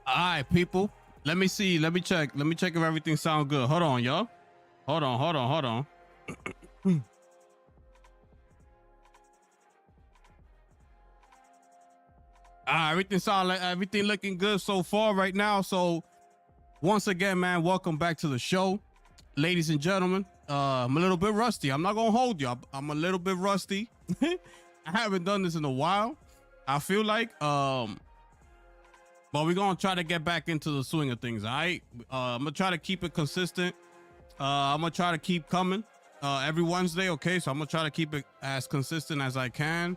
All right, people. Let me see. Let me check. Let me check if everything sounds good. Hold on, y'all. Hold on. Hold on. Hold on. Everything sound like everything looking good so far right now. So once again, man, welcome back to the show, ladies and gentlemen. I'm a little bit rusty. I'm not gonna hold you. I'm a little bit rusty. I haven't done this in a while. I feel like but we're gonna try to get back into the swing of things. All right. I'm gonna try to keep it consistent. I'm gonna try to keep coming every Wednesday. Okay, so I'm gonna try to keep it as consistent as I can.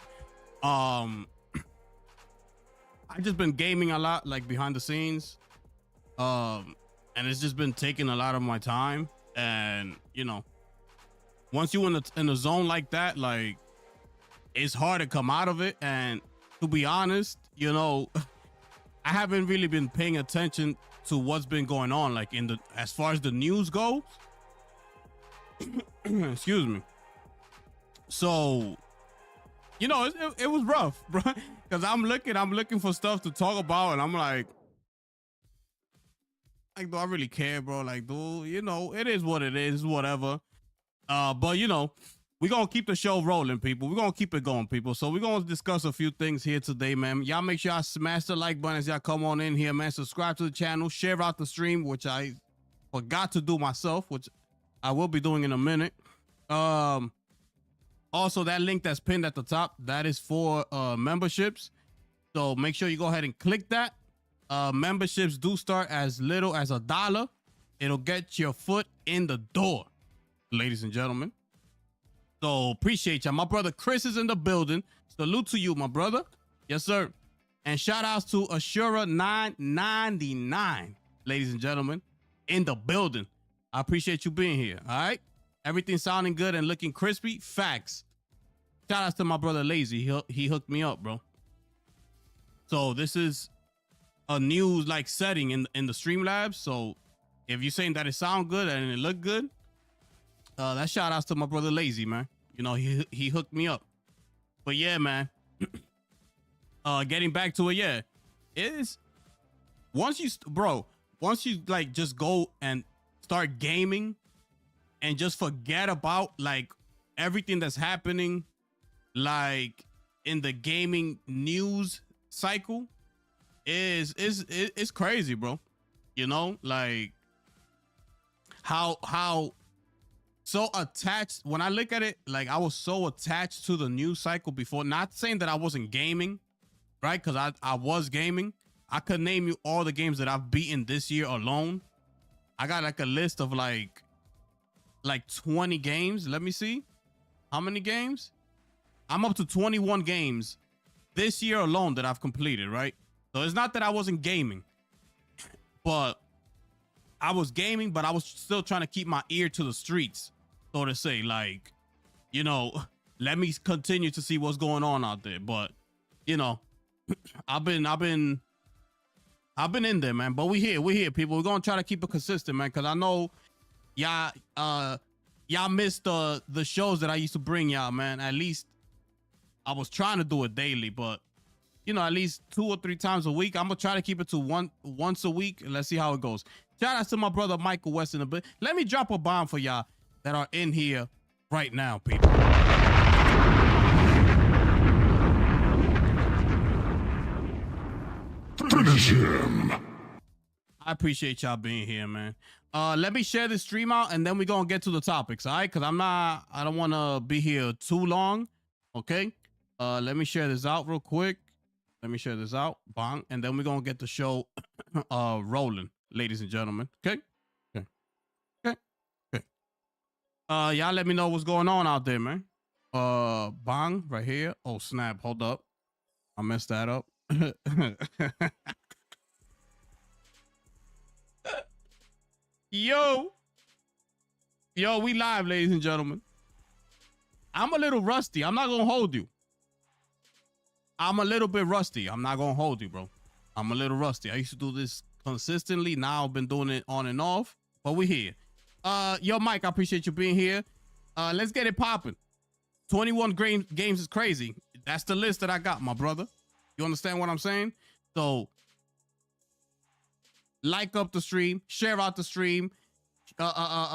I just been gaming a lot, like behind the scenes, and it's just been taking a lot of my time. And you know, once you in a zone like that, like it's hard to come out of it. And to be honest, you know, I haven't really been paying attention to what's been going on, like in the as far as the news goes. Excuse me. So, you know, it was rough, bro. Because I'm looking for stuff to talk about, and I'm like, do I really care, bro? Like, dude, you know, it is what it is, whatever. But you know, we're gonna keep the show rolling, people. We're gonna keep it going, people. So we're gonna discuss a few things here today, man. Y'all make sure y'all smash the like button as y'all come on in here, man. Subscribe to the channel, share out the stream, which I forgot to do myself, which I will be doing in a minute. Also, that link that's pinned at the top, that is for memberships. So make sure you go ahead and click that. Memberships do start as little as $1. It'll get your foot in the door, ladies and gentlemen. So appreciate y'all. My brother Chris is in the building. Salute to you, my brother. Yes, sir. And shout outs to Ashura 999, ladies and gentlemen, in the building. I appreciate you being here. All right. Everything sounding good and looking crispy. Facts. Shout outs to my brother Lazy. He hooked me up, bro. So this is a new like setting in the Streamlabs. So if you're saying that it sound good and it look good, that shout outs to my brother Lazy, man. You know, he hooked me up. But yeah, man. Getting back to it, yeah. It is once you like just go and start gaming and just forget about like everything that's happening like in the gaming news cycle is crazy, bro. You know, like how so attached. When I look at it, like I was so attached to the news cycle before. Not saying that I wasn't gaming, right? Because I was gaming. I could name you all the games that I've beaten this year alone. I got like a list of like 20 games. Let me see. How many games? I'm up to 21 games this year alone that I've completed, right? So it's not that I wasn't gaming, but I was gaming, but I was still trying to keep my ear to the streets, so to say. Like, you know, let me continue to see what's going on out there. But, you know, I've been in there, man. But we're here, people. We're gonna try to keep it consistent, man, because I know y'all missed the shows that I used to bring y'all, man. At least I was trying to do it daily, but you know, at least 2 or 3 times a week. I'm gonna try to keep it to once a week, and let's see how it goes. Shout out to my brother Michael West in a bit. Let me drop a bomb for y'all that are in here right now, people. Finish him. I appreciate y'all being here, man. Let me share this stream out, and then we're gonna get to the topics, all right? Because I don't want to be here too long, okay? Let me share this out real quick. Let me share this out, bang, and then we're gonna get the show rolling, ladies and gentlemen. Okay? Okay. Y'all let me know what's going on out there, man. Bang, right here. Oh, snap, hold up. I messed that up. Yo, we live, ladies and gentlemen. I'm a little rusty. I'm not gonna hold you. I'm a little bit rusty. I'm not gonna hold you, bro. I'm a little rusty. I used to do this consistently. Now I've been doing it on and off, but we're here. Yo, Mike, I appreciate you being here. Let's get it popping. 21 games is crazy. That's the list that I got, my brother. You understand what I'm saying? So like up the stream, share out the stream,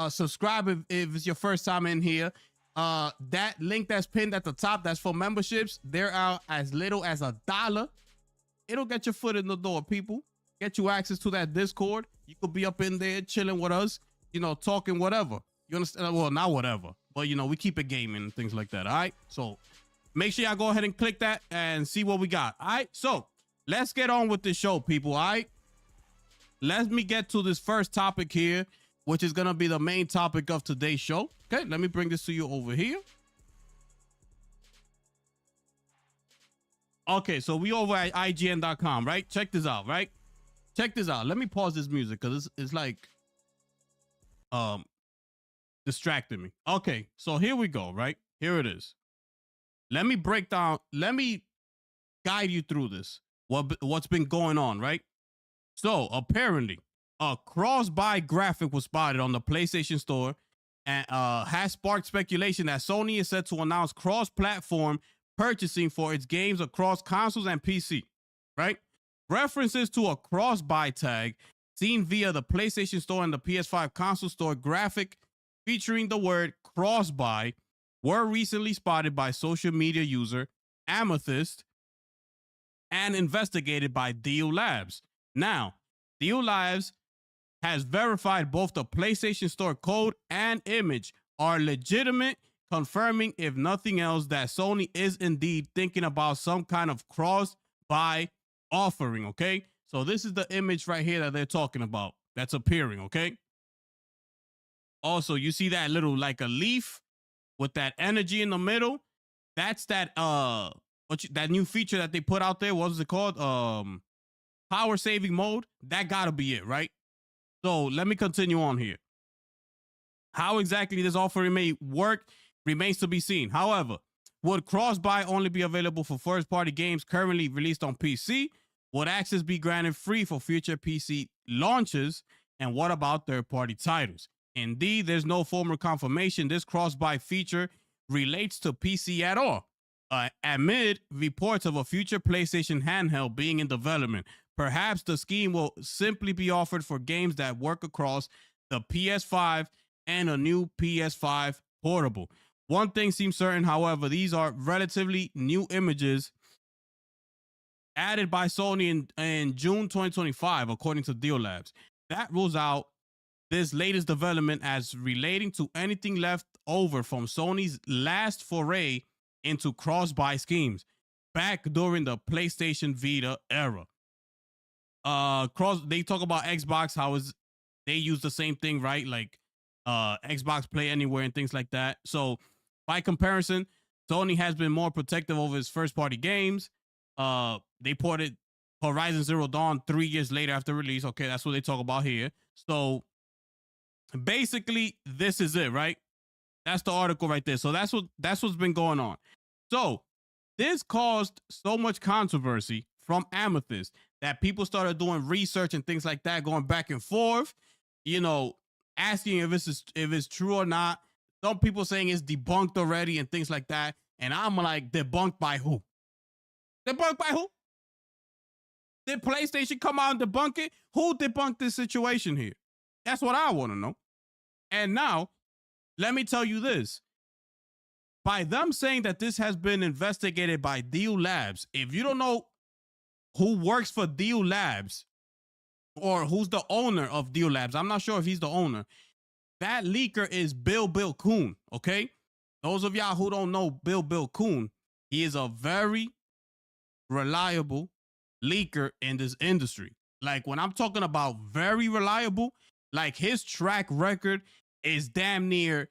subscribe if it's your first time in here. That link that's pinned at the top, that's for memberships. There are as little as $1. It'll get your foot in the door, people. Get you access to that Discord. You could be up in there chilling with us, you know, talking whatever. You understand? Well, not whatever, but you know, we keep it gaming and things like that. All right. So make sure y'all go ahead and click that and see what we got. All right. So let's get on with the show, people. All right. Let me get to this first topic here, which is going to be the main topic of today's show. Okay. Let me bring this to you over here. Okay. So we over at IGN.com, right? Check this out, right? Check this out. Let me pause this music because it's like distracting me. Okay. So here we go, right? Here it is. Let me break down. Let me guide you through this. What's been going on, right? So apparently a cross-buy graphic was spotted on the PlayStation Store and has sparked speculation that Sony is set to announce cross-platform purchasing for its games across consoles and PC, right? References to a cross-buy tag seen via the PlayStation Store and the PS5 console store graphic featuring the word cross-buy were recently spotted by social media user Amethyst and investigated by Deal Labs. Now, Deal Labs has verified both the PlayStation Store code and image are legitimate, confirming, if nothing else, that Sony is indeed thinking about some kind of cross-buy offering, okay? So this is the image right here that they're talking about that's appearing, okay? Also, you see that little, like a leaf with that energy in the middle? That's that, that new feature that they put out there. What was it called? Power saving mode. That gotta be it, right? So let me continue on here. How exactly this offering may work remains to be seen. However, would cross-buy only be available for first-party games currently released on PC? Would access be granted free for future PC launches? And what about third-party titles? Indeed, there's no formal confirmation this cross-buy feature relates to PC at all. Amid reports of a future PlayStation handheld being in development, perhaps the scheme will simply be offered for games that work across the PS5 and a new PS5 portable. One thing seems certain, however, these are relatively new images added by Sony in June 2025, according to Deal Labs. That rules out this latest development as relating to anything left over from Sony's last foray into cross-buy schemes back during the PlayStation Vita era. They talk about Xbox, they use the same thing, right? Like Xbox Play Anywhere and things like that. So by comparison, Sony has been more protective over its first-party games. They ported Horizon Zero Dawn 3 years later after release. Okay, that's what they talk about here. So basically, this is it, right? That's the article right there. So that's what's been going on. So this caused so much controversy from Amethyst that people started doing research and things like that, going back and forth, you know, asking if it's true or not. Some people saying it's debunked already and things like that. And I'm like, debunked by who? Debunked by who? Did PlayStation come out and debunk it? Who debunked this situation here? That's what I want to know. And now, let me tell you this. By them saying that this has been investigated by Deal Labs, if you don't know who works for Deal Labs or who's the owner of Deal Labs, I'm not sure if he's the owner. That leaker is Bill Kuhn, okay? Those of y'all who don't know Bill Kuhn, he is a very reliable leaker in this industry. Like when I'm talking about very reliable, like his track record is damn near,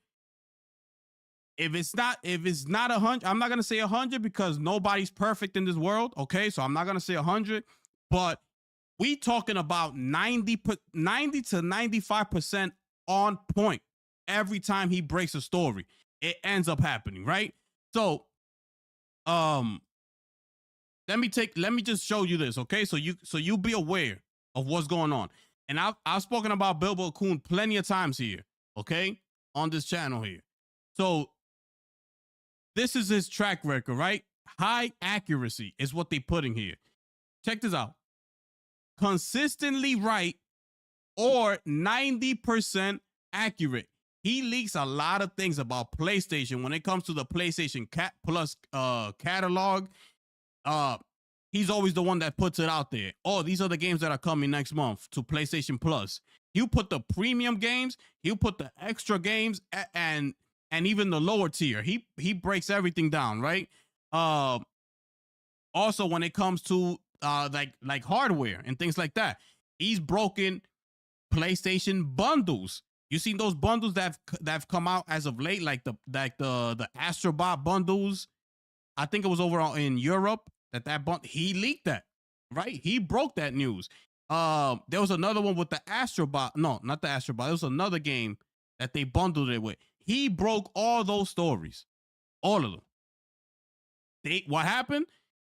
if it's not 100, I'm not going to say 100 because nobody's perfect in this world. Okay. So I'm not going to say 100, but we talking about 90 to 95% on point. Every time he breaks a story, it ends up happening. Right. So, let me just show you this. Okay. So you be aware of what's going on. And I've spoken about Bill Kuhn plenty of times here. Okay. On this channel here. So this is his track record, right? High accuracy is what they putting here. Check this out. Consistently right or 90% accurate. He leaks a lot of things about PlayStation when it comes to the PlayStation Plus catalog. He's always the one that puts it out there. Oh, these are the games that are coming next month to PlayStation Plus. He'll put the premium games, he'll put the extra games, and even the lower tier. He breaks everything down, right? Also, when it comes to like hardware and things like that, he's broken PlayStation bundles. You seen those bundles that've come out as of late, like the Astrobot bundles. I think it was over in Europe that he leaked that, right? He broke that news. There was another one with the Astrobot. No, not the Astrobot. There was another game that they bundled it with. He broke all those stories, all of them. What happened?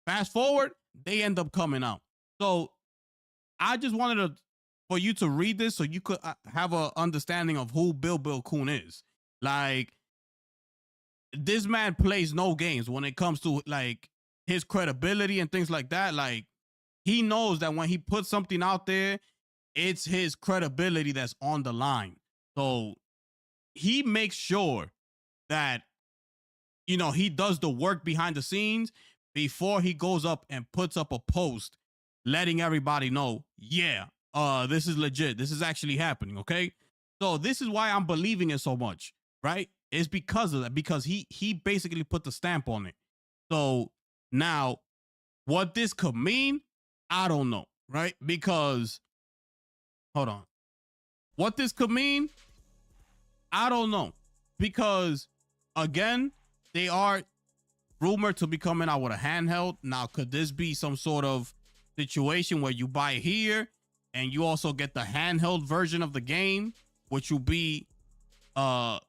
Fast forward, they end up coming out. So I just wanted for you to read this so you could have an understanding of who Bill Coon is. Like, this man plays no games when it comes to like his credibility and things like that. Like, he knows that when he puts something out there, it's his credibility that's on the line. So he makes sure that, you know, he does the work behind the scenes before he goes up and puts up a post letting everybody know, yeah, this is legit. This is actually happening, okay? So this is why I'm believing it so much, right? It's because of that, because he basically put the stamp on it. So now, what this could mean, I don't know, right? Because, hold on. What this could mean, I don't know. Because, again, they are rumored to be coming out with a handheld. Now, could this be some sort of situation where you buy here and you also get the handheld version of the game, which will be at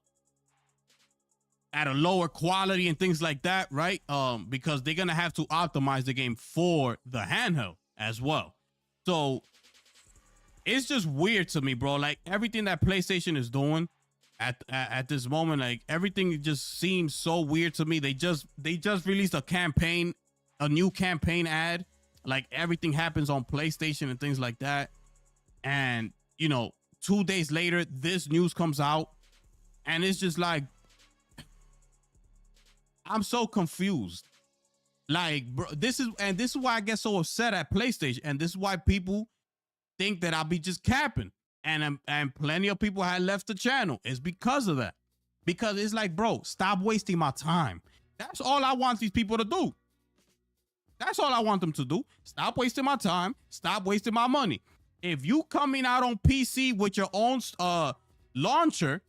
a lower quality and things like that, right? Because they're gonna have to optimize the game for the handheld as well. So it's just weird to me, bro. Like, everything that PlayStation is doing at this moment, like, everything just seems so weird to me. They just released a new campaign ad. Like, everything happens on PlayStation and things like that. And, you know, 2 days later, this news comes out, and it's just like, I'm so confused. Like, bro, this is why I get so upset at PlayStation, and this is why people think that I'll be just capping. And plenty of people had left the channel. It's because of that. Because it's like, bro, stop wasting my time. That's all I want these people to do. That's all I want them to do. Stop wasting my time. Stop wasting my money. If you coming out on PC with your own launcher,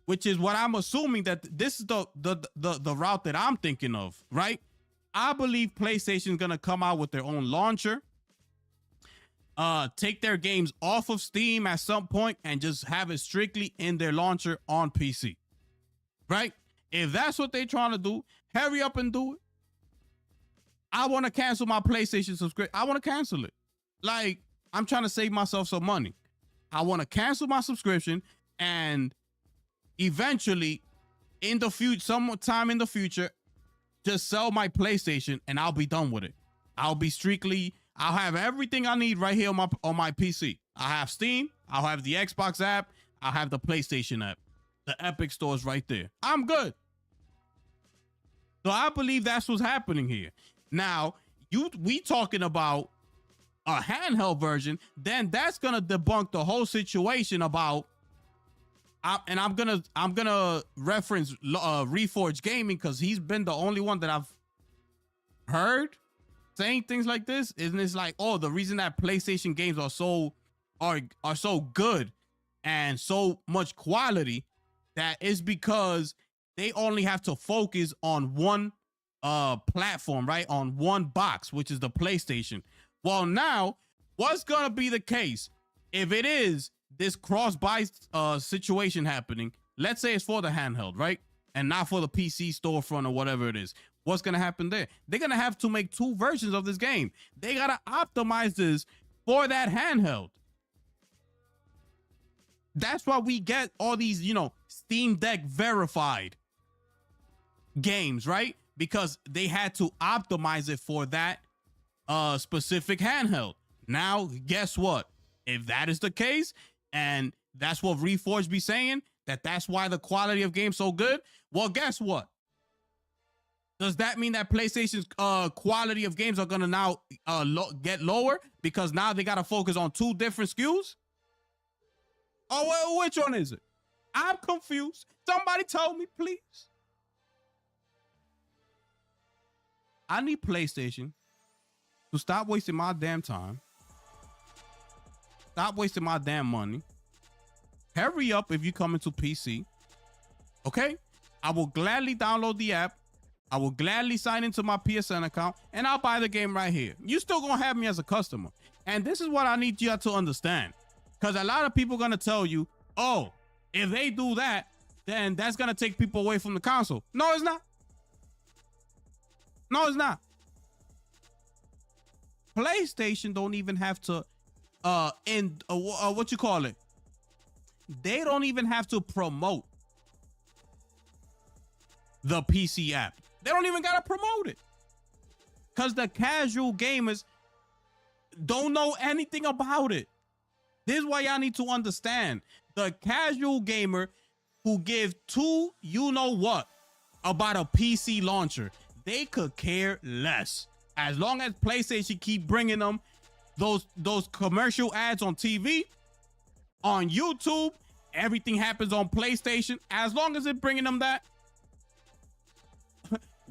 which is what I'm assuming that this is the route that I'm thinking of, right? I believe PlayStation's gonna come out with their own launcher, take their games off of Steam at some point and just have it strictly in their launcher on PC, right? If that's what they're trying to do, hurry up and do it. I want to cancel my PlayStation subscription. I want to cancel it. Like, I'm trying to save myself some money. I want to cancel my subscription, and eventually, in the future, sometime in the future, just sell my PlayStation and I'll be done with it. I'll have everything I need right here on my PC. I have Steam, I'll have the Xbox app, I'll have the PlayStation app. The Epic Store is right there. I'm good. So I believe that's what's happening here. Now, we talking about a handheld version, then that's gonna debunk the whole situation about. And I'm gonna reference Reforge Gaming, because he's been the only one that I've heard saying things like this. And it's like, oh, the reason that PlayStation games are so good and so much quality, that is because they only have to focus on one platform, right? On one box, which is the PlayStation. Well, now, what's gonna be the case if it is this cross-buy situation happening? Let's say it's for the handheld, right? And not for the PC storefront or whatever it is. What's going to happen there? They're going to have to make two versions of this game. They got to optimize this for that handheld. That's why we get all these, you know, Steam Deck verified games, right? Because they had to optimize it for that specific handheld. Now, guess what? If that is the case, And that's what Reforged be saying, that's why the quality of game's so good. Well, guess what? Does that mean that PlayStation's quality of games are gonna now get lower because now they gotta focus on 2 different SKUs? Oh, well, which one is it? I'm confused. Somebody tell me, please. I need PlayStation to stop wasting my damn time. Stop wasting my damn money. Hurry up if you come into PC. Okay? I will gladly download the app. I will gladly sign into my PSN account and I'll buy the game right here. You still gonna have me as a customer. And this is what I need you to understand. Because a lot of people gonna tell you, oh, if they do that, then that's gonna take people away from the console. No, it's not. No, it's not. PlayStation don't even have to what you call it? They don't even have to promote the PC app. They don't even gotta promote it. Because the casual gamers don't know anything about it. This is why y'all need to understand. The casual gamer who give 2 you know what about a PC launcher, they could care less. As long as PlayStation keep bringing them those commercial ads on TV, on YouTube, everything happens on PlayStation. As long as it's bringing them that,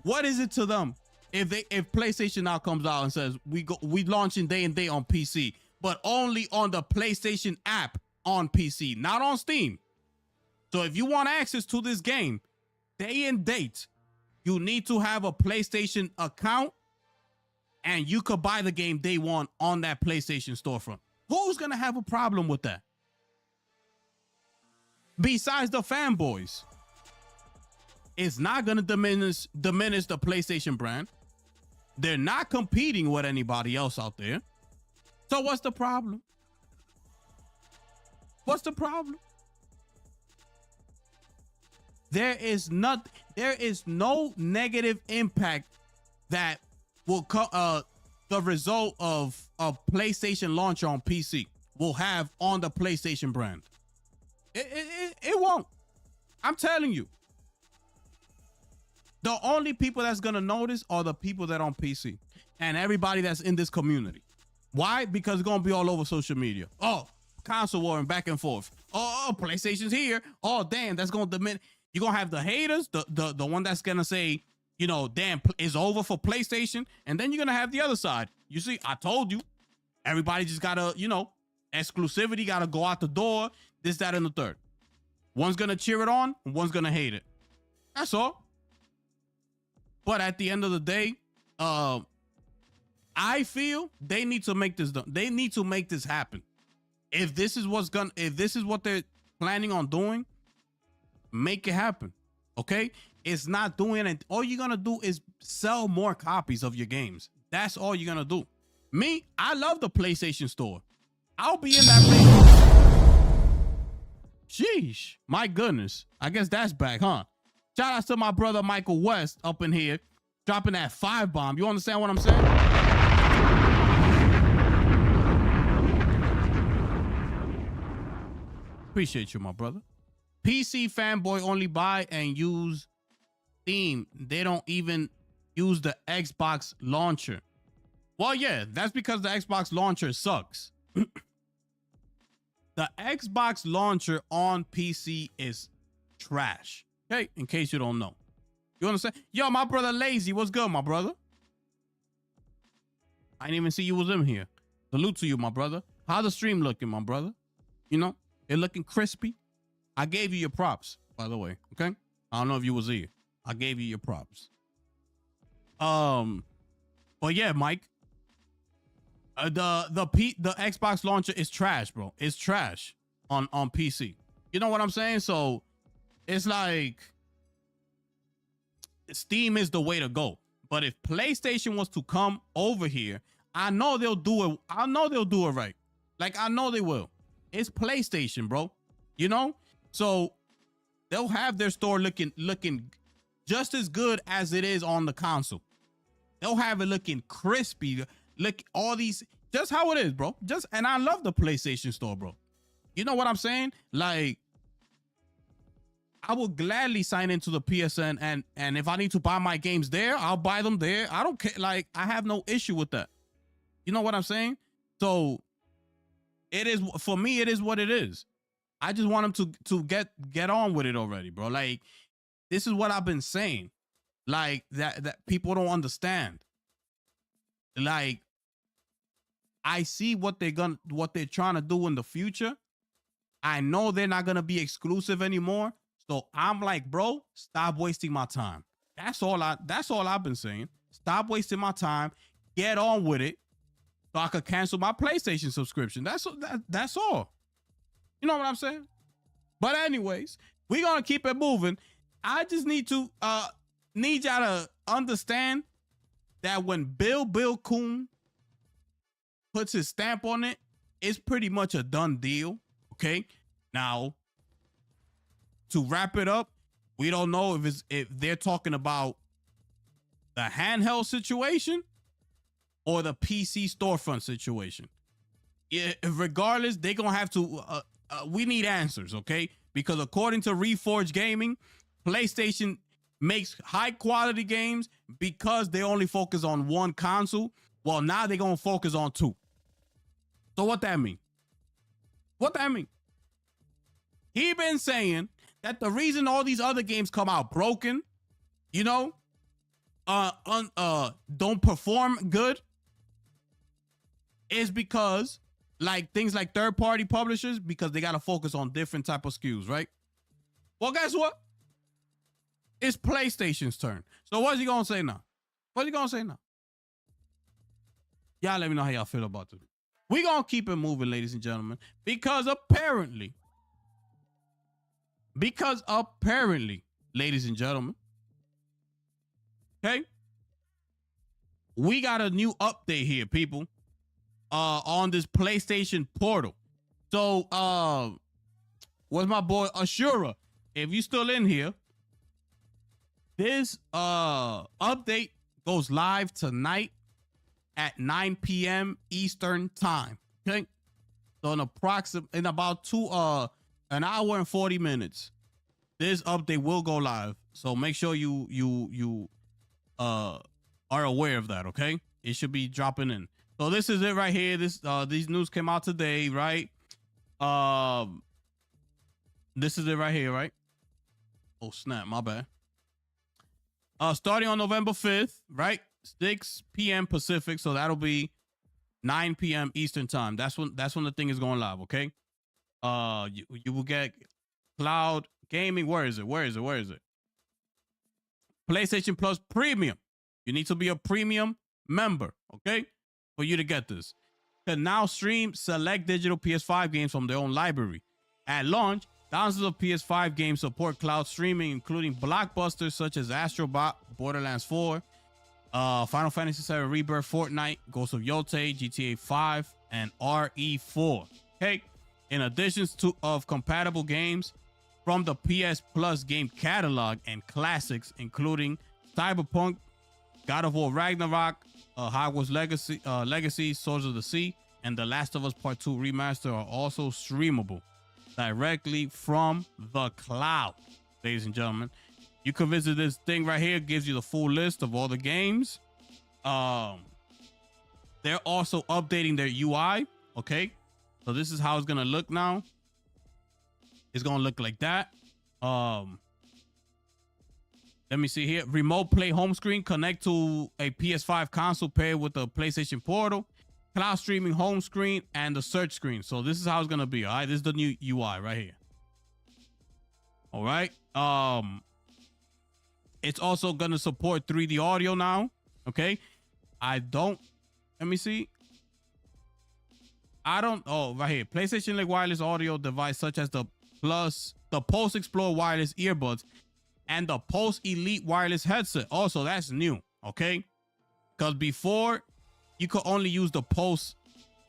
what is it to them if PlayStation now comes out and says we launching day and day on PC, but only on the PlayStation app on PC, not on Steam. So if you want access to this game day and date, you need to have a PlayStation account and you could buy the game day one on that PlayStation storefront. Who's gonna have a problem with that? Besides the fanboys. It's not gonna diminish the PlayStation brand. They're not competing with anybody else out there. So what's the problem? What's the problem? There is no negative impact that will the result of a PlayStation launcher on PC will have on the PlayStation brand. It won't. I'm telling you. The only people that's gonna notice are the people that are on PC and everybody that's in this community. Why? Because it's gonna be all over social media. Oh, console war and back and forth. Oh, PlayStation's here. Oh, damn, that's gonna diminish. You're gonna have the haters, the one that's gonna say, you know, damn, it's over for PlayStation. And then you're gonna have the other side. You see, I told you, everybody just gotta, you know, exclusivity gotta go out the door, this, that, and the third. One's gonna cheer it on, and one's gonna hate it. That's all. But at the end of the day, I feel they need to make this done. They need to make this happen. If this is what they're planning on doing, make it happen. Okay? It's not doing it. All you're gonna do is sell more copies of your games. That's all you're gonna do. Me, I love the PlayStation Store. I'll be in that place. Sheesh. My goodness. I guess that's back, huh? Shout out to my brother Michael West up in here, dropping that 5 bomb. You understand what I'm saying? Appreciate you, my brother. PC fanboy only buy and use Steam. They don't even use the Xbox launcher. Well, yeah, that's because the Xbox launcher sucks. The Xbox launcher on PC is trash. Okay, in case you don't know. You understand? Yo, my brother Lazy, what's good, my brother? I didn't even see you was in here. Salute to you, my brother. How the stream looking, my brother? You know, it looking crispy. I gave you your props, by the way. Okay, I don't know if you was here. I gave you your props. But yeah, Mike. The Xbox launcher is trash, bro. It's trash on PC. You know what I'm saying? So it's like Steam is the way to go. But if PlayStation was to come over here, I know they'll do it. I know they'll do it right. Like, I know they will. It's PlayStation, bro. You know? So they'll have their store looking just as good as it is on the console. They'll have it looking crispy. Look, all these, just how it is, bro. And I love the PlayStation store, bro. You know what I'm saying? Like, I will gladly sign into the PSN, and if I need to buy my games there, I'll buy them there. I don't care. Like, I have no issue with that. You know what I'm saying? So it is, for me, it is what it is. I just want them to get on with it already, bro. Like, this is what I've been saying. Like, that people don't understand. Like, I see what they're trying to do in the future. I know they're not gonna be exclusive anymore. So I'm like, bro, stop wasting my time. That's all I've been saying. Stop wasting my time. Get on with it, so I could cancel my PlayStation subscription. That's all. You know what I'm saying? But anyways, we're gonna keep it moving. I just need y'all to understand that when Bill Coon puts his stamp on it, it's pretty much a done deal. Okay. Now, to wrap it up, we don't know if they're talking about the handheld situation or the PC storefront situation. Regardless, they're gonna have to. We need answers, okay? Because according to Reforge Gaming, PlayStation makes high quality games because they only focus on one console. Well, now they're gonna focus on two. So what that mean? What that mean? He been saying that the reason all these other games come out broken, you know, don't perform good, is because, like, things like third-party publishers, because they got to focus on different type of SKUs, right? Well, guess what? It's PlayStation's turn. So what's he gonna say now? What's he gonna say now? Y'all let me know how y'all feel about it. We're gonna keep it moving, ladies and gentlemen, because apparently, ladies and gentlemen, okay, we got a new update here, people, on this PlayStation portal. So, what's my boy Ashura? If you still in here, this update goes live tonight at 9 p.m. Eastern time. Okay, so in about an hour and 40 minutes, this update will go live. So make sure you are aware of that. Okay, it should be dropping in. So this is it right here. These news came out today, right? This is it right here, right? Oh snap, my bad. Starting on November 5th, right? 6 p.m. Pacific, so that'll be 9 p.m. Eastern time. That's when the thing is going live, okay? You will get cloud gaming. Where is it? PlayStation Plus Premium. You need to be a premium member, okay? For you to get this. Can now stream select digital PS5 games from their own library. At launch, thousands of PS5 games support cloud streaming, including blockbusters such as Astro Bot, Borderlands 4, Final Fantasy VII Rebirth, Fortnite, Ghost of Yotei, GTA 5, and RE4. Okay, in addition to compatible games from the PS Plus game catalog and classics, including Cyberpunk, God of War Ragnarok, Hogwarts Legacy, Swords of the Sea, and The Last of Us Part 2 Remaster are also streamable directly from the cloud, ladies and gentlemen. You can visit this thing right here. It gives you the full list of all the games. They're also updating their UI. Okay, so this is how it's gonna look now. It's gonna look like that. Let me see here. Remote play home screen. Connect to a PS5 console paired with the PlayStation Portal. Cloud streaming home screen and the search screen. So this is how it's gonna be. All right, this is the new UI right here. All right. It's also gonna support 3D audio now. Okay. Let me see. Oh, right here. PlayStation Link wireless audio device such as the Pulse Explore wireless earbuds and the Pulse Elite wireless headset. Also, that's new. Okay. Because before, you could only use the Pulse,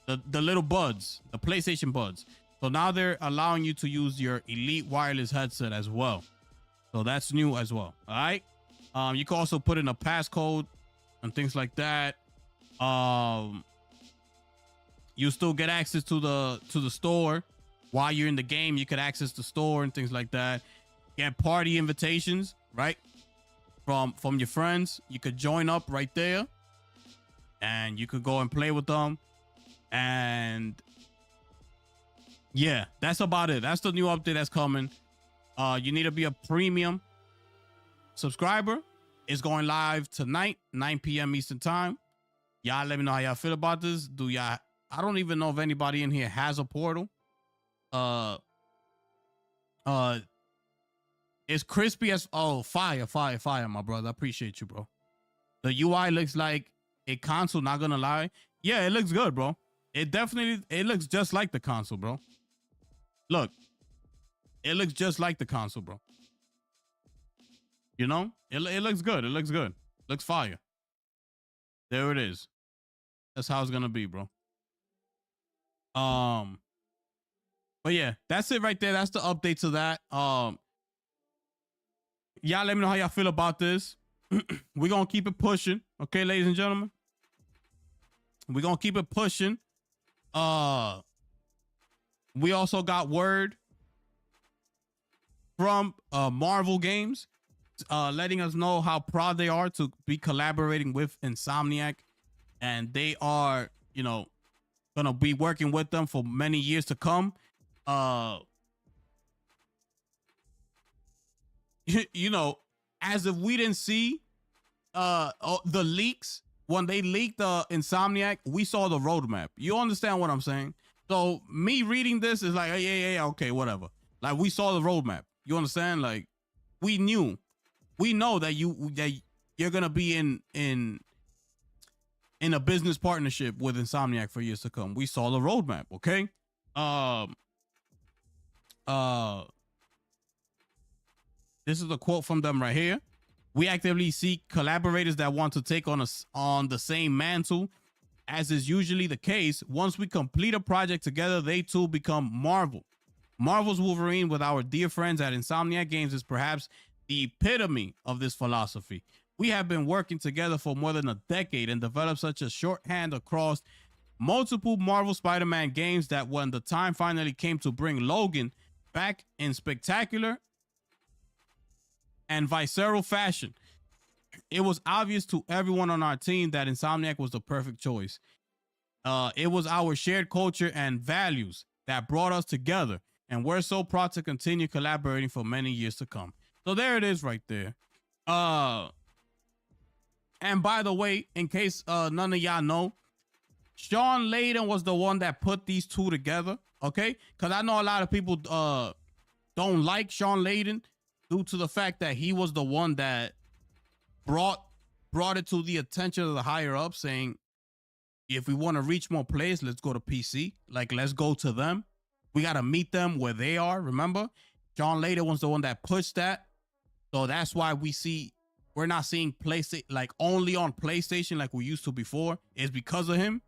the little buds, the PlayStation buds. So now they're allowing you to use your Elite wireless headset as well. So that's new as well. All right. You can also put in a passcode and things like that. You still get access to the store while you're in the game, you could access the store and things like that. Get party invitations, right? From your friends. You could join up right there and you could go and play with them. And yeah, that's about it. That's the new update that's coming. You need to be a premium subscriber. It's going live tonight, 9 p.m. Eastern time. Y'all let me know how y'all feel about this. I don't even know if anybody in here has a portal. It's crispy as fire, my brother. I appreciate you, bro. The UI looks like a console, not gonna lie. Yeah, it looks good, bro. It looks just like the console, bro. Look, it looks just like the console, bro. You know, it looks good. It looks good. Looks fire. There it is. That's how it's gonna be, bro. But yeah, that's it right there. That's the update to that. Y'all let me know how y'all feel about this. We're gonna keep it pushing, okay, ladies and gentlemen. We're gonna keep it pushing. We also got word from Marvel Games letting us know how proud they are to be collaborating with Insomniac, and they are, you know, gonna be working with them for many years to come. You know, as if we didn't see the leaks. When they leaked Insomniac, we saw the roadmap. You understand what I'm saying? So me reading this is like, yeah, okay, whatever. Like, we saw the roadmap. You understand? Like, we know that you're gonna be in a business partnership with Insomniac for years to come. We saw the roadmap, okay? This is a quote from them right here. We actively seek collaborators that want to take on the same mantle. As is usually the case, once we complete a project together, they too become Marvel. Marvel's Wolverine with our dear friends at Insomniac Games is perhaps the epitome of this philosophy. We have been working together for more than a decade and developed such a shorthand across multiple Marvel Spider-Man games that when the time finally came to bring Logan back in spectacular and visceral fashion, it was obvious to everyone on our team that Insomniac was the perfect choice. It was our shared culture and values that brought us together, and we're so proud to continue collaborating for many years to come. So there it is right there. And by the way, in case none of y'all know, Sean Layden was the one that put these two together, okay? Because I know a lot of people don't like Sean Layden due to the fact that he was the one that brought it to the attention of the higher up, saying, if we want to reach more players, let's go to PC. Like, let's go to them. We got to meet them where they are. Remember, Sean Layden was the one that pushed that. So that's why we're not seeing PlayStation, like, only on PlayStation like we used to before. It's because of him.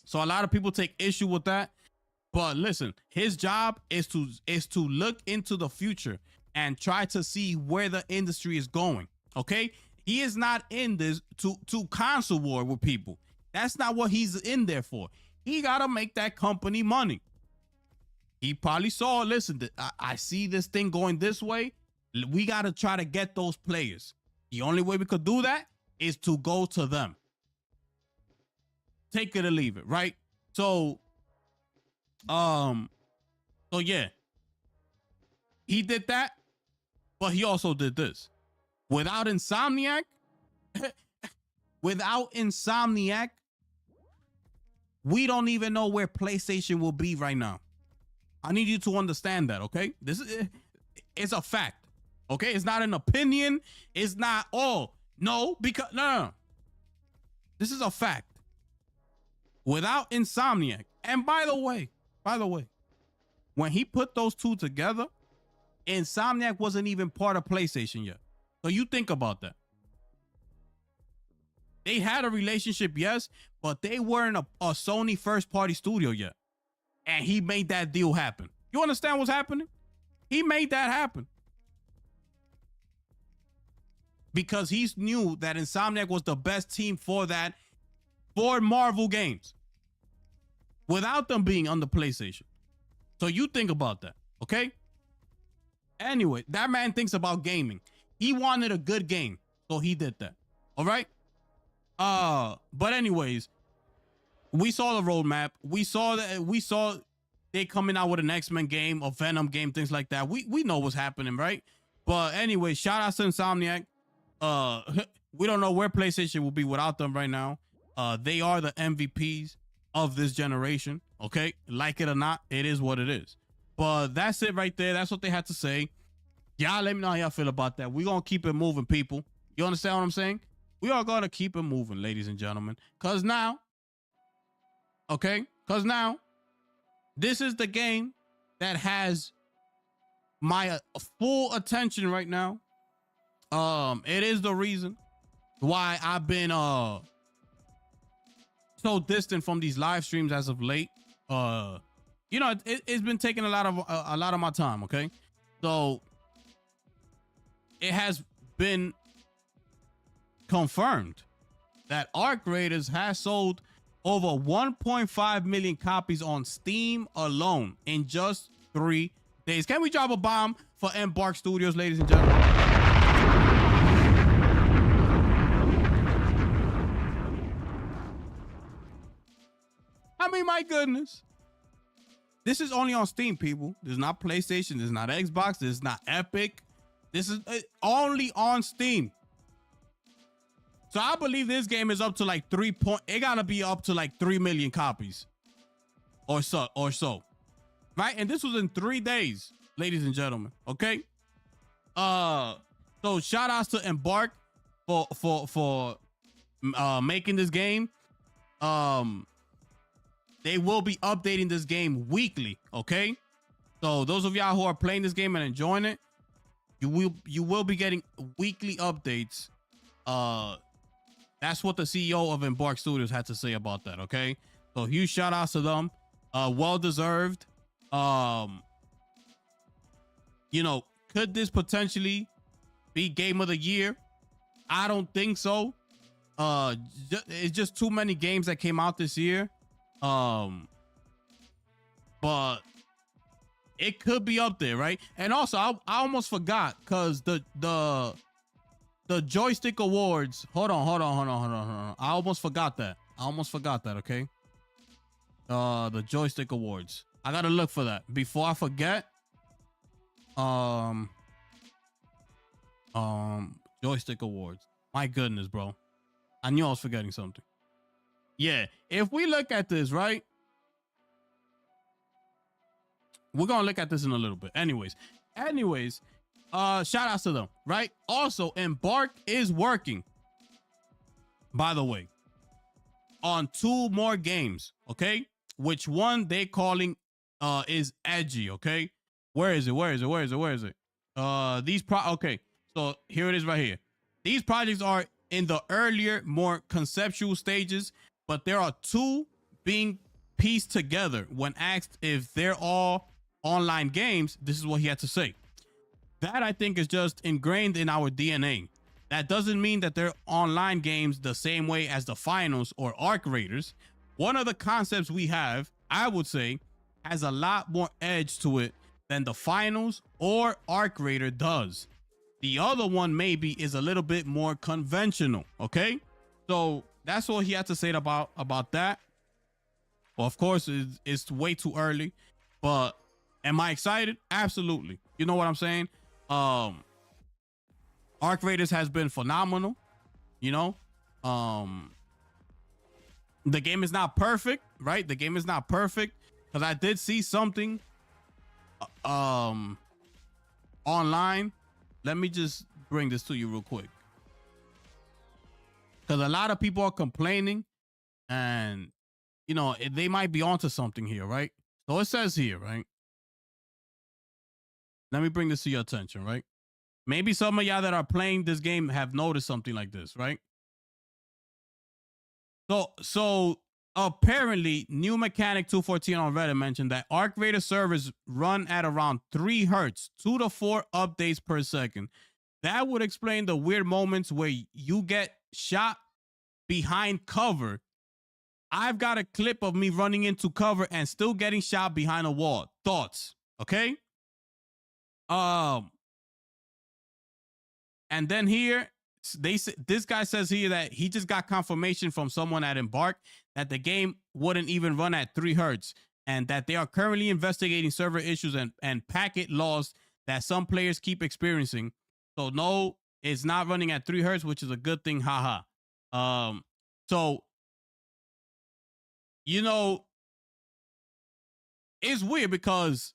So a lot of people take issue with that. But listen, his job is to look into the future and try to see where the industry is going. Okay, he is not in this to console war with people. That's not what he's in there for. He gotta make that company money. He probably saw, listen, I see this thing going this way. We gotta try to get those players. The only way we could do that is to go to them. Take it or leave it, right? So yeah, he did that, but he also did this. Without Insomniac, we don't even know where PlayStation will be right now. I need you to understand that, okay? It's a fact, okay? It's not an opinion. It's not, no. This is a fact. Without Insomniac, and by the way, when he put those two together, Insomniac wasn't even part of PlayStation yet. So you think about that. They had a relationship, yes, but they weren't a Sony first party studio yet. And he made that deal happen. You understand what's happening? He made that happen. Because he knew that Insomniac was the best team for that, for Marvel games. Without them being on the PlayStation. So you think about that, okay? Anyway, that man thinks about gaming. He wanted a good game, so he did that. All right. But anyways, we saw the roadmap. We saw they coming out with an X-Men game, a Venom game, things like that. We know what's happening, right? But anyway, shout out to Insomniac. We don't know where PlayStation will be without them right now. They are the MVPs of this generation. Okay, like it or not, it is what it is. But that's it right there. That's what they had to say. Y'all let me know how y'all feel about that. We're gonna keep it moving, people. You understand what I'm saying? We are gonna keep it moving, ladies and gentlemen. Cause now, this is the game that has my full attention right now. It is the reason why I've been so distant from these live streams as of late. You know, it's been taking a lot of my time. Okay, so it has been confirmed that Arc Raiders has sold over 1.5 million copies on Steam alone in just 3 days. Can we drop a bomb for Embark Studios, ladies and gentlemen? I mean, my goodness. This is only on Steam, people. This is not PlayStation. This is not Xbox. This is not Epic. This is only on Steam. So I believe this game is up to like it gotta be up to like 3 million copies or so. Right? And this was in 3 days, ladies and gentlemen. Okay. So shout outs to Embark for making this game. They will be updating this game weekly. Okay. So those of y'all who are playing this game and enjoying it, you will be getting weekly updates. That's what the CEO of Embark Studios had to say about that. Okay, so huge shout outs to them. Well deserved. You know, could this potentially be game of the year? I don't think so. It's just too many games that came out this year. But it could be up there, right? And also, I almost forgot because the joystick awards. Hold on. I almost forgot that. Okay. The joystick awards. I gotta look for that before I forget. Joystick awards. My goodness, bro. I knew I was forgetting something. Yeah. If we look at this, right? We're gonna look at this in a little bit. Anyways, shout outs to them, right? Also, Embark is working, by the way, on 2 more games. Okay, which one they calling is edgy. Okay, where is it? Okay, so here it is right here. These projects are in the earlier, more conceptual stages, but there are 2 being pieced together. When asked if they're all online games, this is what he had to say. That, I think, is just ingrained in our DNA. That doesn't mean that they're online games the same way as the finals or Arc Raiders. One of the concepts we have, I would say, has a lot more edge to it than the finals or Arc Raider does. The other one maybe is a little bit more conventional. Okay, so that's what he had to say about that. Well, of course, it's way too early, but am I excited? Absolutely. You know what I'm saying? Arc Raiders has been phenomenal. You know, the game is not perfect, right? The game is not perfect because I did see something online. Let me just bring this to you real quick, because a lot of people are complaining, and you know, they might be onto something here, right? So it says here, right? Let me bring this to your attention, right? Maybe some of y'all that are playing this game have noticed something like this, right? So apparently, new mechanic 214 on Reddit mentioned that Arc Raider servers run at around 3 hertz, 2 to 4 updates per second. That would explain the weird moments where you get shot behind cover I've got a clip of me running into cover and still getting shot behind a wall. Thoughts, okay? And then here this guy says here that he just got confirmation from someone at Embark that the game wouldn't even run at 3 hertz and that they are currently investigating server issues and packet loss that some players keep experiencing. So no, it's not running at 3 hertz, which is a good thing. Haha. So you know, it's weird because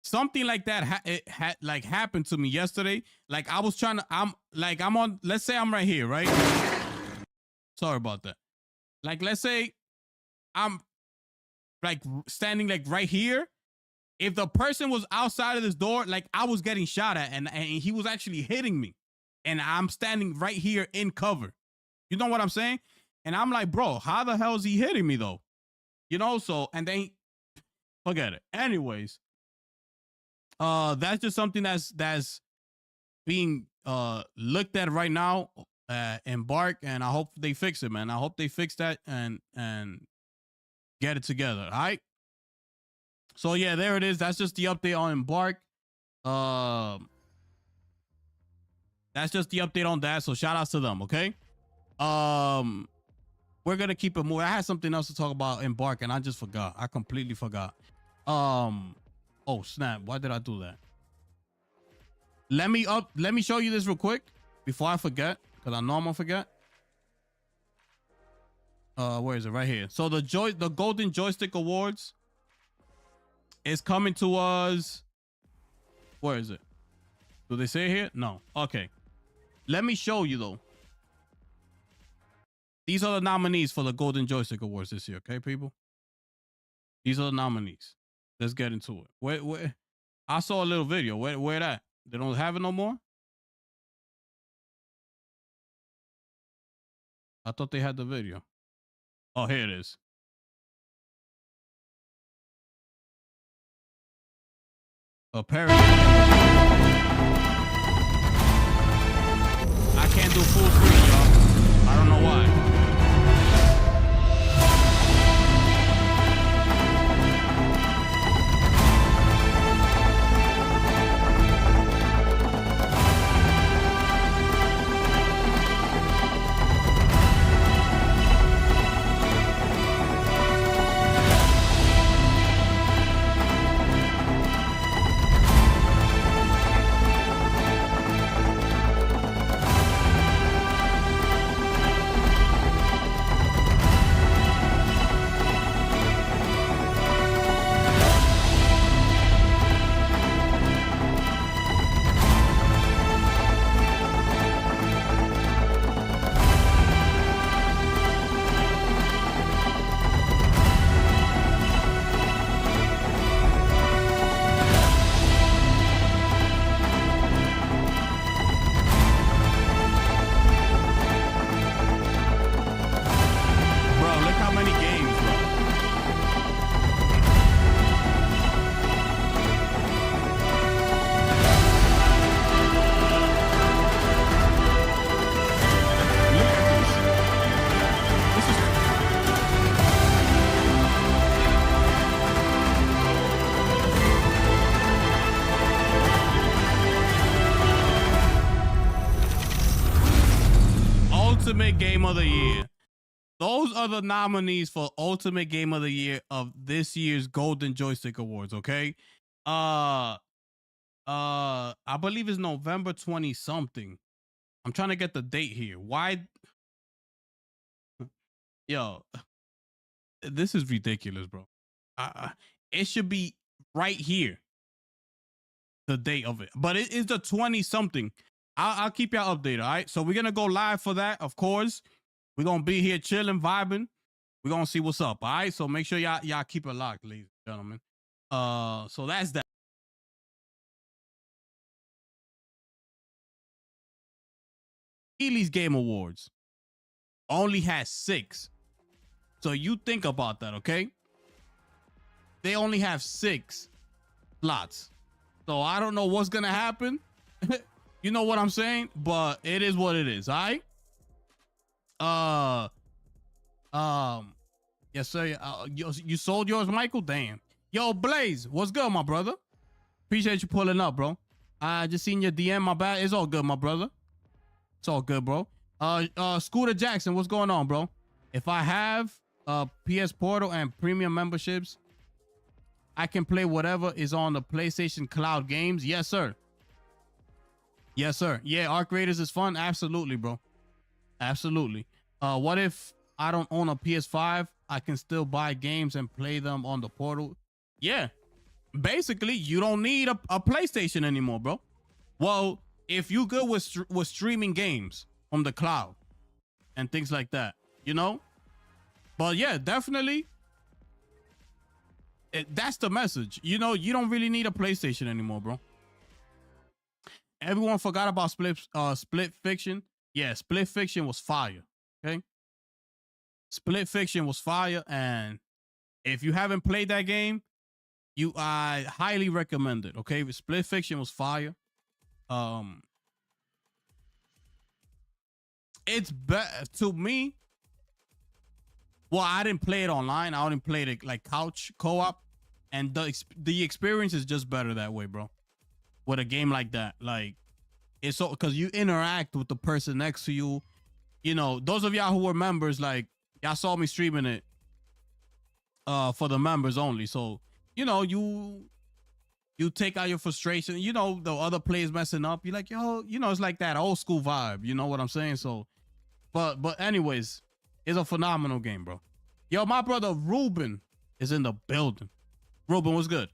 something like that happened to me yesterday. Like I was trying to, I'm on, let's say I'm right here, right? Sorry about that. Like, let's say I'm like standing like right here. If the person was outside of this door, like I was getting shot at and he was actually hitting me and I'm standing right here in cover. You know what I'm saying? And I'm like, bro, how the hell is he hitting me though? You know, so, and then forget it. Anyways, that's just something that's being looked at right now, Embark, and I hope they fix it, man. I hope they fix that and get it together. All right. So yeah, there it is. That's just the update on Embark. That's just the update on that. So shout outs to them, okay? We're gonna keep it moving. I had something else to talk about Embark, and I just forgot. I completely forgot. Oh snap! Why did I do that? Let me show you this real quick before I forget, because I know I'm gonna forget. Where is it? Right here. So the Golden Joystick Awards is coming to us. Where is it? Do they say it here? No. Okay. Let me show you though. These are the nominees for the Golden Joystick Awards this year, okay, people? These are the nominees. Let's get into it. Where? I saw a little video. Where that? They don't have it no more? I thought they had the video. Oh, here it is. Apparently, I can't do full screen, y'all. I don't know why. Ultimate Game of the Year. Those are the nominees for Ultimate Game of the Year of this year's Golden Joystick Awards, okay? I believe it's November 20 something. I'm trying to get the date here. Why? Yo, this is ridiculous, bro. It should be right here, the date of it, but it is the 20 something. I'll keep y'all updated. All right, so we're gonna go live for that. Of course, we're gonna be here chilling, vibing. We're gonna see what's up. All right, so make sure y'all keep it locked, ladies and gentlemen. So that's that. Ely's Game Awards only has 6. So you think about that, okay? They only have 6 slots. So I don't know what's gonna happen. You know what I'm saying? But it is what it is, all right? Yes, sir. You sold yours, Michael? Damn. Yo, Blaze, what's good, my brother? Appreciate you pulling up, bro. I just seen your DM, my bad. It's all good, my brother. It's all good, bro. Scooter Jackson, what's going on, bro? If I have PS Portal and premium memberships, I can play whatever is on the PlayStation Cloud games. Yes, sir. Yes, sir. Yeah, Arc Raiders is fun. Absolutely, bro. Absolutely. What if I don't own a PS5? I can still buy games and play them on the portal. Yeah. Basically, you don't need a PlayStation anymore, bro. Well, if you good with streaming games from the cloud and things like that, you know? But yeah, definitely. That's the message. You know, you don't really need a PlayStation anymore, bro. Everyone forgot about Split Fiction. Yeah, Split Fiction was fire. Okay. Split Fiction was fire. And if you haven't played that game, I highly recommend it. Okay. Split Fiction was fire. It's better to me. Well, I didn't play it online. I only played it like couch co-op, and the experience is just better that way, bro. With a game like that, like it's so because you interact with the person next to you. You know, those of y'all who were members, like y'all saw me streaming it for the members only. So you know, you take out your frustration. You know, the other players messing up. You're like, yo, you know, it's like that old school vibe. You know what I'm saying? So, but anyways. It's a phenomenal game, bro. Yo, my brother Ruben is in the building. Ruben, what's good?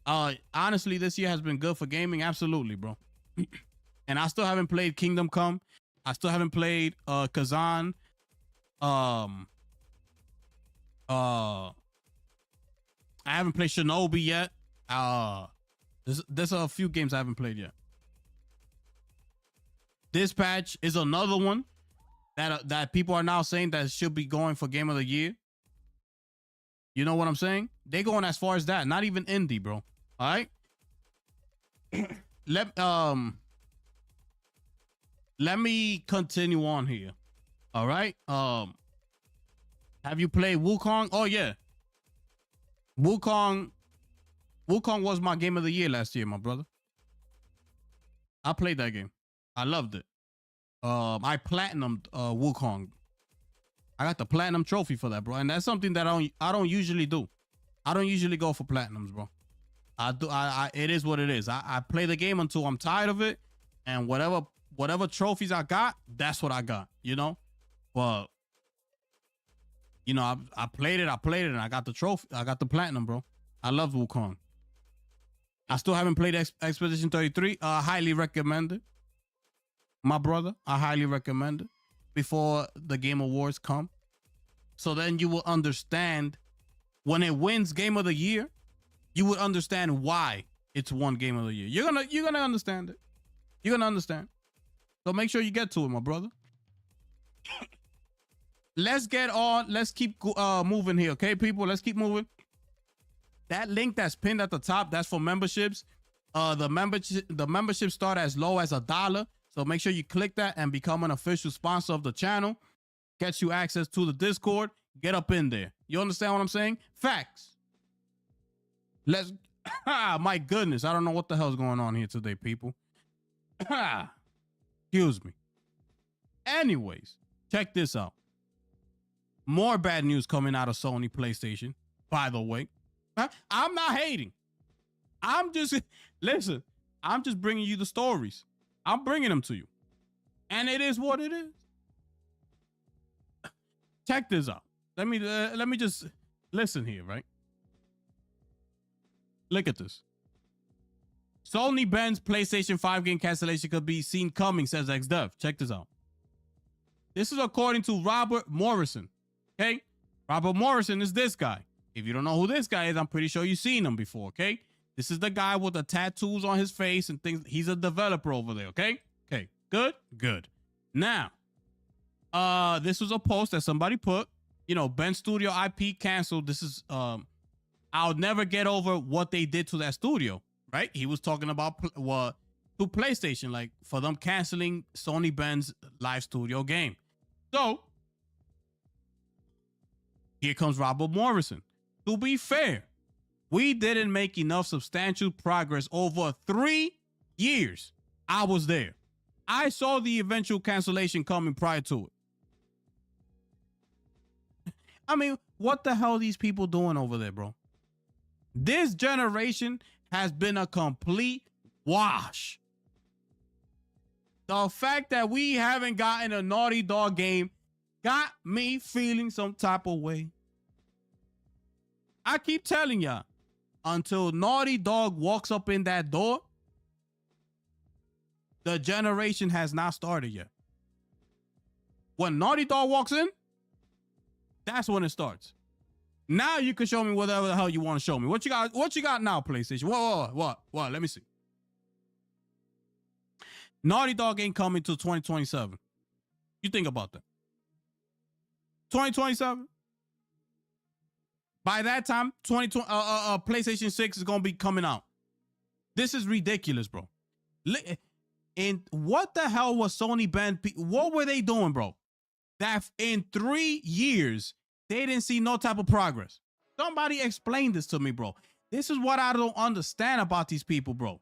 Honestly, this year has been good for gaming. Absolutely, bro. And I still haven't played Kingdom Come. I still haven't played Kazan. I haven't played Shinobi yet. There's a few games I haven't played yet. Dispatch is another one that people are now saying that should be going for Game of the Year. You know what I'm saying? They going as far as that. Not even indie, bro. All right. Let me continue on here. All right. Have you played Wukong? Oh yeah. Wukong was my Game of the Year last year, my brother. I played that game. I loved it. I platinumed Wukong. I got the platinum trophy for that, bro, and that's something that I don't usually do. I don't usually go for platinums, bro. It is what it is. I play the game until I'm tired of it, and whatever trophies I got, that's what I got. You know, but you know, I played it, and I got the trophy. I got the platinum, bro. I love Wukong. I still haven't played Expedition 33. Highly recommend it. My brother, I highly recommend it before the Game Awards come. So then you will understand when it wins Game of the Year, you would understand why it's won Game of the Year. You're gonna understand it. You're gonna understand. So make sure you get to it, my brother. Let's get on. Let's keep moving here, okay, people? Let's keep moving. That link that's pinned at the top, that's for memberships. The memberships start as low as $1. So make sure you click that and become an official sponsor of the channel. Gets you access to the Discord. Get up in there. You understand what I'm saying? Facts. Let's. My goodness. I don't know what the hell's going on here today, people. Excuse me. Anyways, check this out. More bad news coming out of Sony PlayStation, by the way. I'm not hating. Listen, I'm just bringing you the stories. I'm bringing them to you. And it is what it is. Check this out. Let me just listen here, right? Look at this. Sony bans PlayStation 5 game cancellation could be seen coming, says XDev. Check this out. This is according to Robert Morrison. Okay? Robert Morrison is this guy. If you don't know who this guy is, I'm pretty sure you've seen him before, okay? This is the guy with the tattoos on his face and things. He's a developer over there, okay? Okay, good, good. Now, this was a post that somebody put, you know, Ben Studio IP canceled. This is, I'll never get over what they did to that studio, right? He was talking about to PlayStation, like for them canceling Sony Ben's live studio game. So, Here comes Robert Morrison. To be fair, we didn't make enough substantial progress over 3 years. I was there. I saw the eventual cancellation coming prior to it. I mean, what the hell are these people doing over there, bro? This generation has been a complete wash. The fact that we haven't gotten a Naughty Dog game got me feeling some type of way. I keep telling y'all, until Naughty Dog walks up in that door, the generation has not started yet. When Naughty Dog walks in, that's when it starts. Now you can show me whatever the hell you want to show me. What you got? What you got now, PlayStation? What? Let me see. Naughty Dog ain't coming till 2027. You think about that. 2027. By that time, PlayStation 6 is gonna be coming out. This is ridiculous, bro. And what the hell was Sony banned? What were they doing, bro? That in 3 years, they didn't see no type of progress. Somebody explain this to me, bro. This is what I don't understand about these people, bro.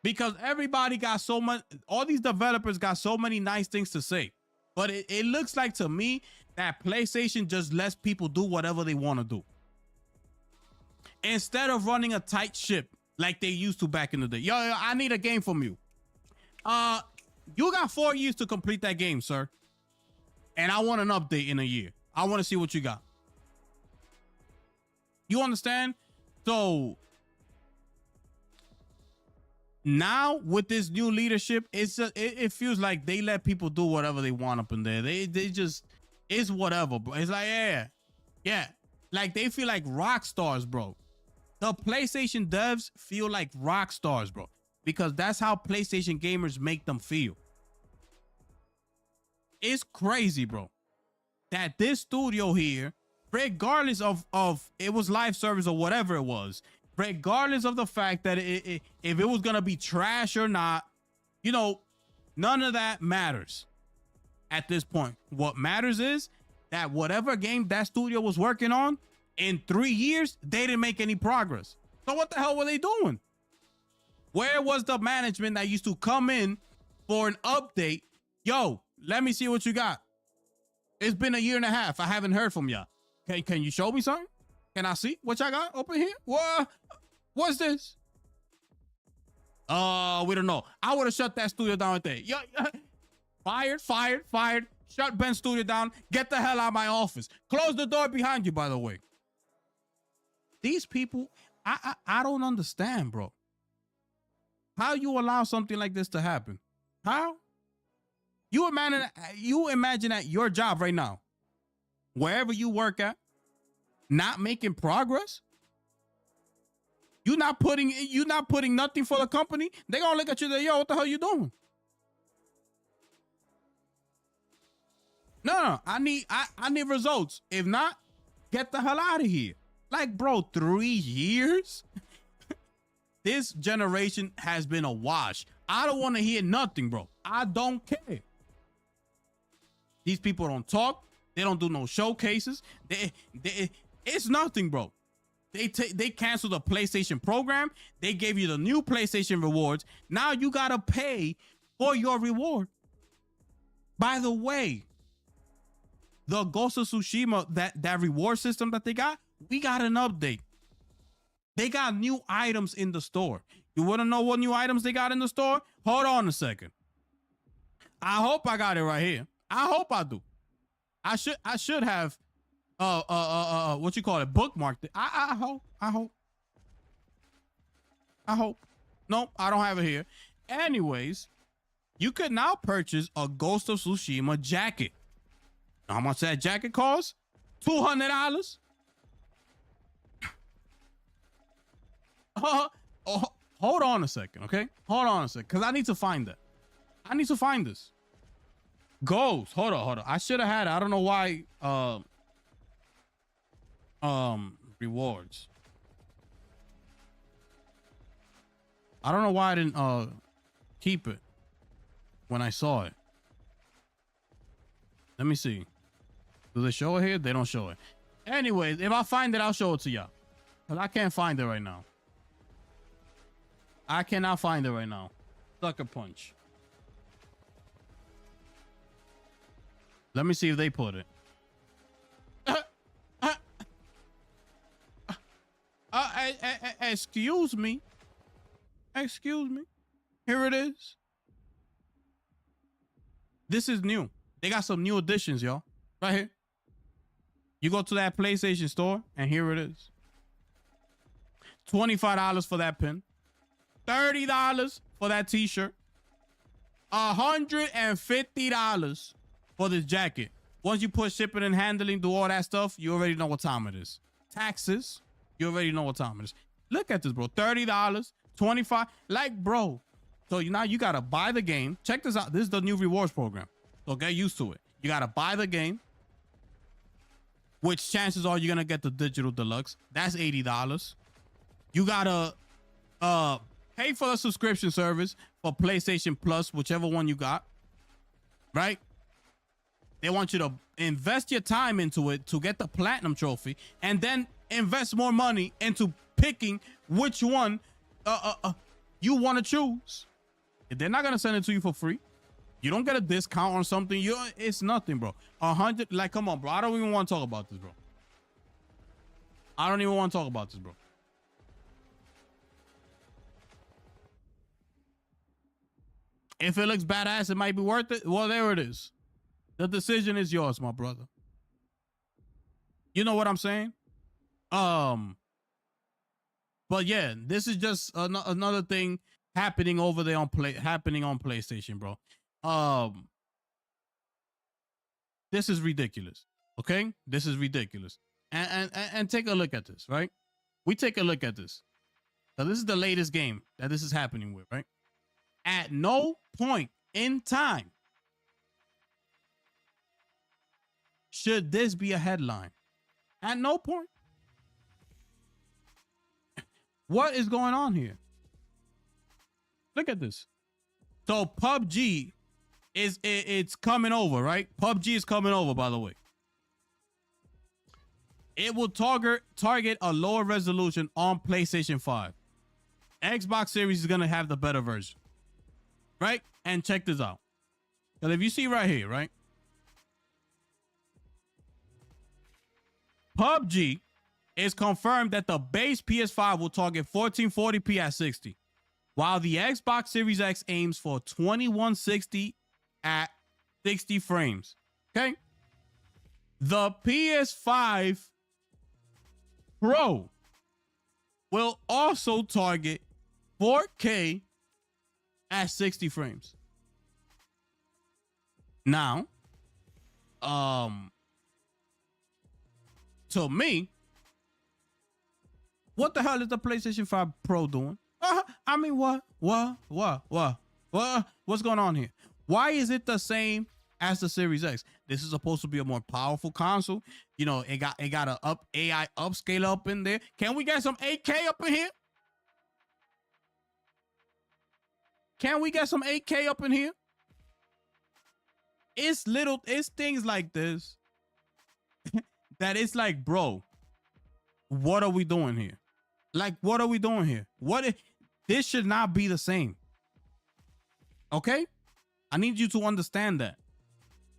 Because everybody got so much, all these developers got so many nice things to say. But it looks like to me that PlayStation just lets people do whatever they want to do. Instead of running a tight ship like they used to back in the day. Yo, I need a game from you. You got 4 years to complete that game, sir. And I want an update in a year. I want to see what you got. You understand? So now with this new leadership, it feels like they let people do whatever they want up in there. They just, it's whatever, bro. It's like, yeah. Like they feel like rock stars, bro. The PlayStation devs feel like rock stars, bro, because that's how PlayStation gamers make them feel. It's crazy, bro, that this studio here, regardless of it was live service or whatever it was, regardless of the fact that if it was gonna be trash or not, you know, none of that matters at this point. What matters is that whatever game that studio was working on, in 3 years, they didn't make any progress. So what the hell were they doing? Where was the management that used to come in for an update? Yo, let me see what you got. It's been a year and a half. I haven't heard from y'all. Can you show me something? Can I see what y'all got open here? What's this? We don't know. I would have shut that studio down right there. Yo, fired. Shut Ben's studio down. Get the hell out of my office. Close the door behind you, by the way. These people, I don't understand, bro. How you allow something like this to happen? How? You imagine at your job right now, wherever you work at, not making progress. You're not putting nothing for the company. They gonna look at you like, yo, what the hell you doing? No, I need results. If not, get the hell out of here. Like, bro, 3 years? This generation has been a wash. I don't want to hear nothing, bro. I don't care. These people don't talk. They don't do no showcases. It's nothing, bro. They canceled the PlayStation program. They gave you the new PlayStation rewards. Now you gotta pay for your reward. By the way, the Ghost of Tsushima, that reward system that they got, we got an update. They got new items in the store. You want to know what new items they got in the store? Hold on a second. I hope I got it right here. I hope I do. I should have what you call it, bookmarked it. I hope. Nope, I don't have it here. Anyways, you could now purchase a Ghost of Tsushima jacket. How much that jacket costs? $200. Hold on a second, okay? Hold on a second, because I need to find that. I need to find this. Ghost. Hold on. I should have had it. I don't know why. Rewards. I don't know why I didn't keep it when I saw it. Let me see. Do they show it here? They don't show it. Anyways, if I find it, I'll show it to y'all. Because I can't find it right now. I cannot find it right now. Sucker Punch. Let me see if they put it. Excuse me. Excuse me. Here it is. This is new. They got some new additions, y'all. Right here. You go to that PlayStation store, and here it is. $25 for that pin. $30 for that t-shirt. $150 for this jacket. Once you put shipping and handling, do all that stuff, you already know what time it is. Taxes, you already know what time it is. Look at this, bro. $30, $25. Like, bro. So now you got to buy the game. Check this out. This is the new rewards program. So get used to it. You got to buy the game, which chances are you're going to get the digital deluxe. That's $80. You got to pay for the subscription service for PlayStation Plus, whichever one you got, right? They want you to invest your time into it to get the platinum trophy, and then invest more money into picking which one you want to choose. They're not going to send it to you for free. You don't get a discount on something. It's nothing, bro. 100, like, come on, bro. I don't even want to talk about this, bro. I don't even want to talk about this, bro. If it looks badass, it might be worth it. Well, there it is. The decision is yours, my brother. You know what I'm saying? But yeah, this is just another thing happening over there on PlayStation, bro. This is ridiculous. Okay, this is ridiculous. And take a look at this, right? We take a look at this. So this is the latest game that this is happening with, right? At no point in time should this be a headline. At no point. What is going on here? Look at this. So PUBG it's coming over, right? PUBG is coming over, by the way. It will target a lower resolution on PlayStation 5. Xbox Series is going to have the better version. Right? And check this out. Because if you see right here, right? PUBG is confirmed that the base PS5 will target 1440p at 60, while the Xbox Series X aims for 2160 at 60 frames. Okay? The PS5 Pro will also target 4K at 60 frames. Now, to me, what the hell is the PlayStation 5 Pro doing? I mean, what? What's going on here? Why is it the same as the Series X? This is supposed to be a more powerful console. You know, it got a AI upscale up in there. Can we get some 8K up in here? Can we get some 8K up in here? It's things like this that it's like, bro, what are we doing here? Like, what are we doing here? This should not be the same. Okay? I need you to understand that.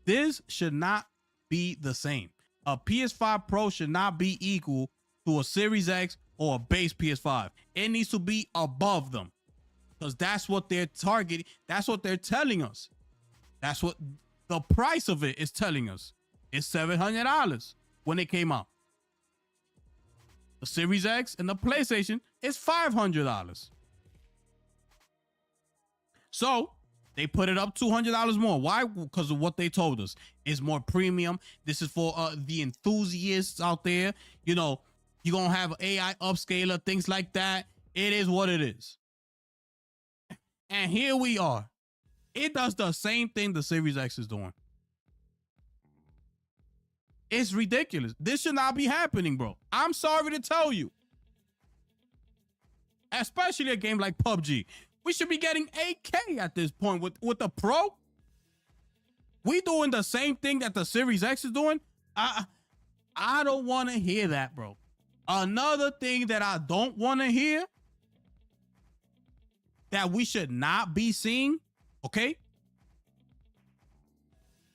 This should not be the same. A PS5 Pro should not be equal to a Series X or a base PS5. It needs to be above them. Because that's what they're targeting. That's what they're telling us. That's what the price of it is telling us. It's $700 when it came out. The Series X and the PlayStation is $500. So they put it up $200 more. Why? Because of what they told us. It's more premium. This is for the enthusiasts out there. You know, you're going to have AI upscaler, things like that. It is what it is. And here we are. It does the same thing the Series X is doing. It's ridiculous. This should not be happening, bro. I'm sorry to tell you. Especially a game like PUBG. We should be getting 8K at this point with the Pro. We doing the same thing that the Series X is doing. I I don't want to hear that, bro. Another thing that I don't want to hear that we should not be seeing, okay,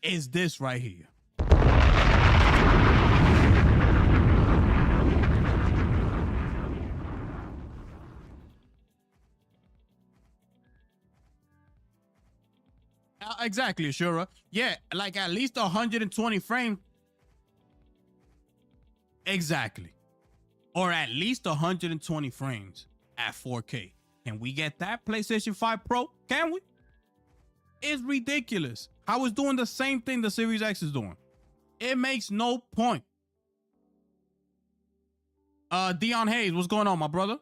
is this right here. Exactly, Ashura. Yeah, like at least 120 frames. Exactly. Or at least 120 frames at 4K. Can we get that PlayStation 5 Pro? Can we? It's ridiculous. How it's doing the same thing the Series X is doing. It makes no point. Dion Hayes, what's going on, my brother?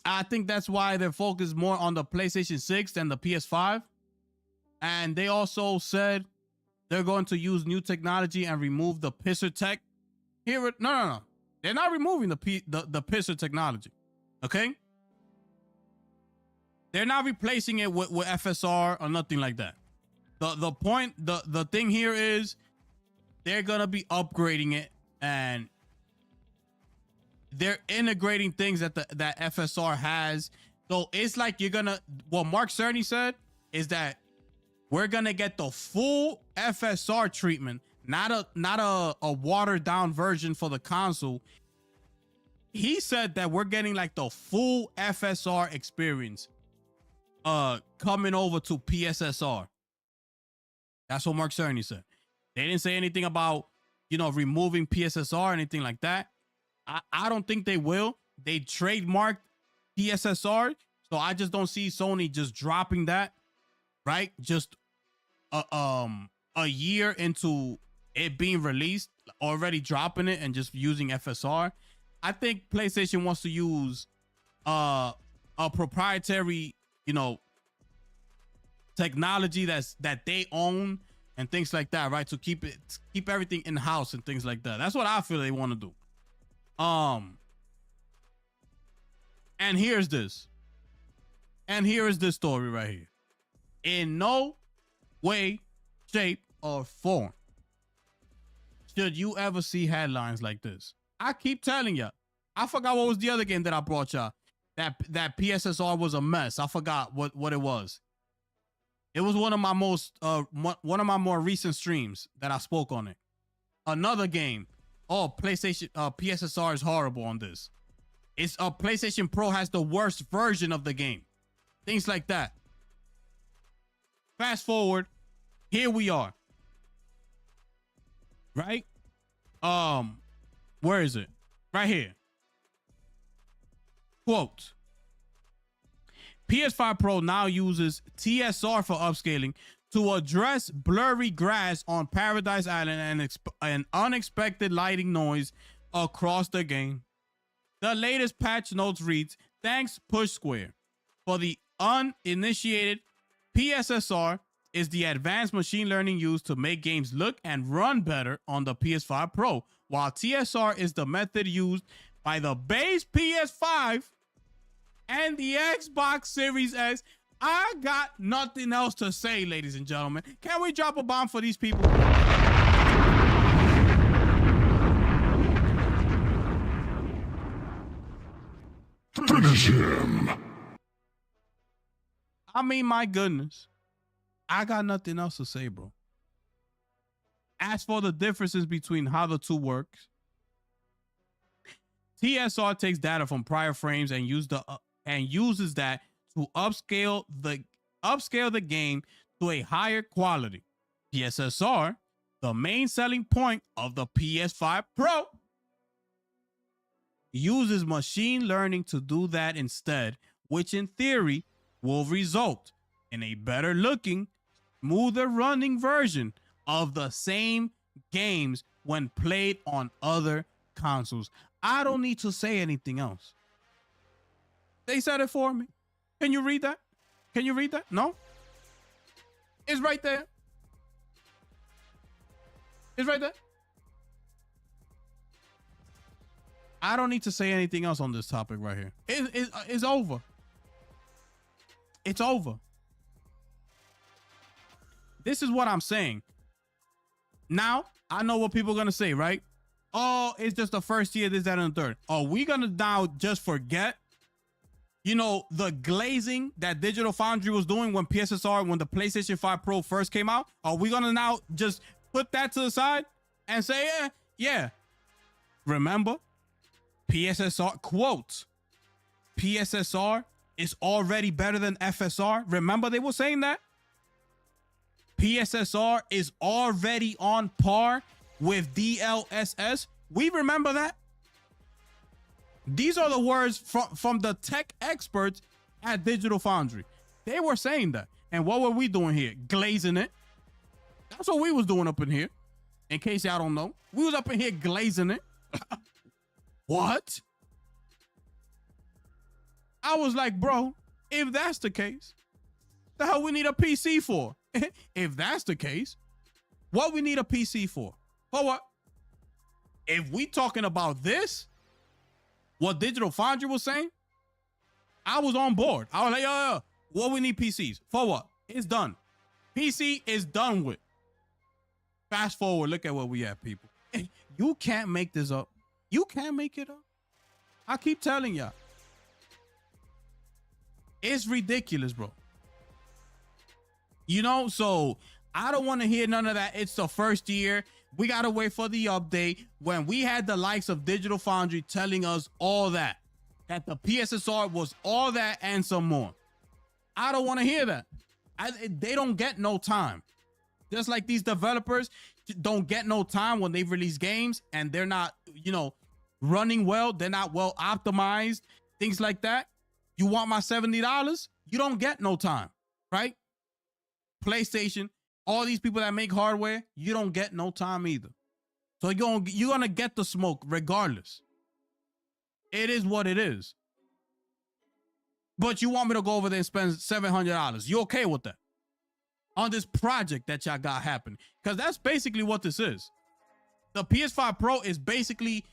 I think that's why they're focused more on the PlayStation 6 than the PS5. And they also said they're going to use new technology and remove the pisser tech. No. They're not removing the pisser technology. Okay? They're not replacing it with FSR or nothing like that. The point, the thing here is they're gonna be upgrading it, and they're integrating things that that FSR has. So it's like you're gonna, what Mark Cerny said is that we're gonna get the full FSR treatment, not a watered down version for the console. He said that we're getting like the full FSR experience coming over to PSSR. That's what Mark Cerny said. They didn't say anything about, removing PSSR or anything like that. I don't think they will. They trademarked PSSR, so I just don't see Sony just dropping that, right? Just a year into it being released, already dropping it and just using FSR. I think PlayStation wants to use a proprietary, technology that they own and things like that, right? To keep everything in house and things like that. That's what I feel they want to do. And here is this story right here. In no way, shape, or form should you ever see headlines like this. I keep telling you. I forgot what was the other game that I brought y'all. That PSSR was a mess. I forgot what it was. It was one of my more recent streams that I spoke on it. Another game. Oh, PlayStation PSSR is horrible on this. It's PlayStation Pro has the worst version of the game. Things like that. Fast forward, here we are. Right? Where is it? Right here. Quote. PS5 Pro now uses TSR for upscaling to address blurry grass on Paradise Island and unexpected lighting noise across the game. The latest patch notes reads, thanks Push Square. For the uninitiated, PSSR is the advanced machine learning used to make games look and run better on the PS5 Pro, while TSR is the method used by the base PS5 and the Xbox Series X. I got nothing else to say, ladies and gentlemen. Can we drop a bomb for these people? Finish him. I mean, my goodness. I got nothing else to say, bro. As for the differences between how the two works, TSR takes data from prior frames and uses that to upscale the game to a higher quality. PSSR, the main selling point of the PS5 Pro, uses machine learning to do that instead, which in theory will result in a better looking, smoother running version of the same games when played on other consoles. I don't need to say anything else. They said it for me. Can you read that? Can you read that? No? It's right there. It's right there. I don't need to say anything else on this topic right here. It's over. It's over. This is what I'm saying. Now, I know what people are gonna say, right? Oh, it's just the first year, this, that, and the third. Are we gonna now just forget, you know, the glazing that Digital Foundry was doing when the PlayStation 5 Pro first came out? Are we gonna now just put that to the side and say, yeah, remember, PSSR, quote, PSSR is already better than FSR. Remember they were saying that? PSSR is already on par with DLSS. We remember that. These are the words from the tech experts at Digital Foundry. They were saying that. And what were we doing here? Glazing it. That's what we was doing up in here. In case y'all don't know, we was up in here glazing it. What? I was like, bro, if that's the case, the hell we need a PC for? If that's the case, what we need a PC for? For what? If we talking about this, what Digital Foundry was saying, I was on board. I was like, yo, what we need PCs? For what? It's done. PC is done with. Fast forward, look at where we at, people. You can't make this up. You can't make it up. I keep telling y'all. It's ridiculous, bro. You know, so I don't want to hear none of that. It's the first year. We got to wait for the update. When we had the likes of Digital Foundry telling us all that the PSSR was all that and some more. I don't want to hear that. They don't get no time. Just like these developers don't get no time when they release games and they're not, you know, running well. They're not well optimized, things like that. You want my $70? You don't get no time, right? PlayStation, all these people that make hardware, you don't get no time either. So you're gonna get the smoke regardless. It is what it is. But you want me to go over there and spend $700? You okay with that? On this project that y'all got happening? Because that's basically what this is. The PS5 Pro is basically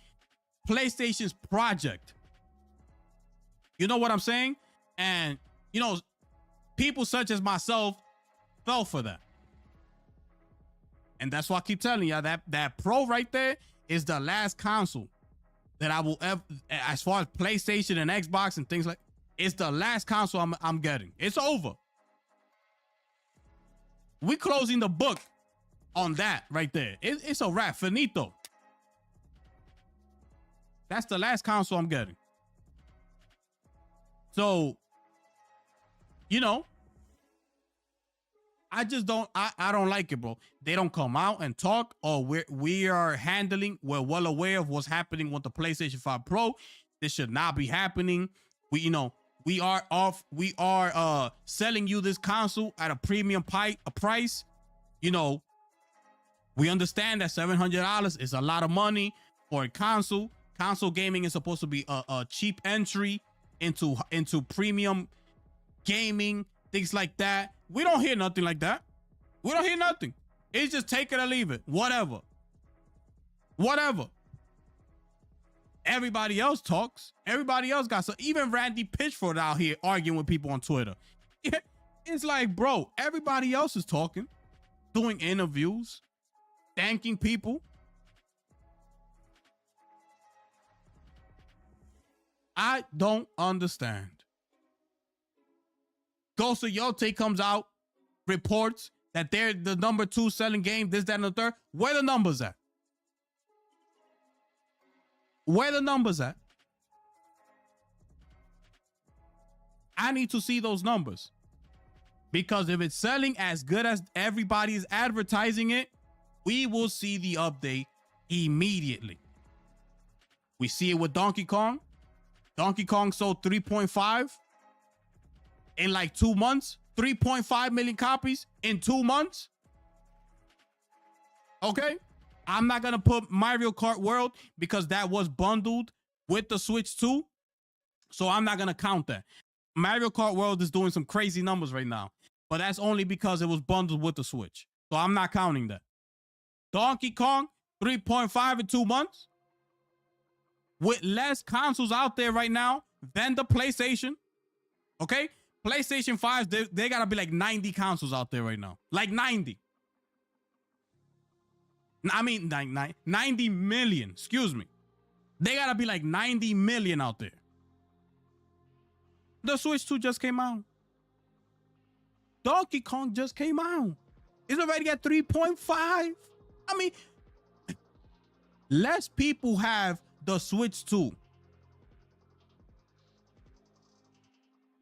PlayStation's project. You know what I'm saying? And, you know, people such as myself fell for that. And that's why I keep telling y'all that Pro right there is the last console that I will ever, as far as PlayStation and Xbox and things like, it's the last console I'm getting. It's over. We closing the book on that right there. It's a wrap. Finito. That's the last console I'm getting. So, you know, I just don't, I don't like it, bro. They don't come out and talk, or we're well aware of what's happening with the PlayStation 5 Pro. This should not be happening. We are selling you this console at a premium price. You know, we understand that $700 is a lot of money for a console. Console gaming is supposed to be a cheap entry into premium gaming, things like that. We don't hear nothing like that. We don't hear nothing. It's just take it or leave it. Whatever. Everybody else talks. Everybody else got some. Even Randy Pitchford out here arguing with people on Twitter. It's like, bro, everybody else is talking, doing interviews, thanking people. I don't understand. Ghost of Yote comes out, reports that they're the number 2 selling game, this, that, and the third. Where the numbers at? Where the numbers at? I need to see those numbers. Because if it's selling as good as everybody is advertising it, we will see the update immediately. We see it with Donkey Kong. Donkey Kong sold 3.5 in like 2 months. 3.5 million copies in 2 months. Okay. I'm not going to put Mario Kart World because that was bundled with the Switch 2. So I'm not going to count that. Mario Kart World is doing some crazy numbers right now, but that's only because it was bundled with the Switch. So I'm not counting that. Donkey Kong, 3.5 in 2 months. With less consoles out there right now than the PlayStation. Okay? PlayStation 5, they got to be like 90 consoles out there right now. Like 90. I mean, 90 million. Excuse me. They gotta be like 90 million out there. The Switch 2 just came out. Donkey Kong just came out. It's already at 3.5. I mean, less people have the Switch 2.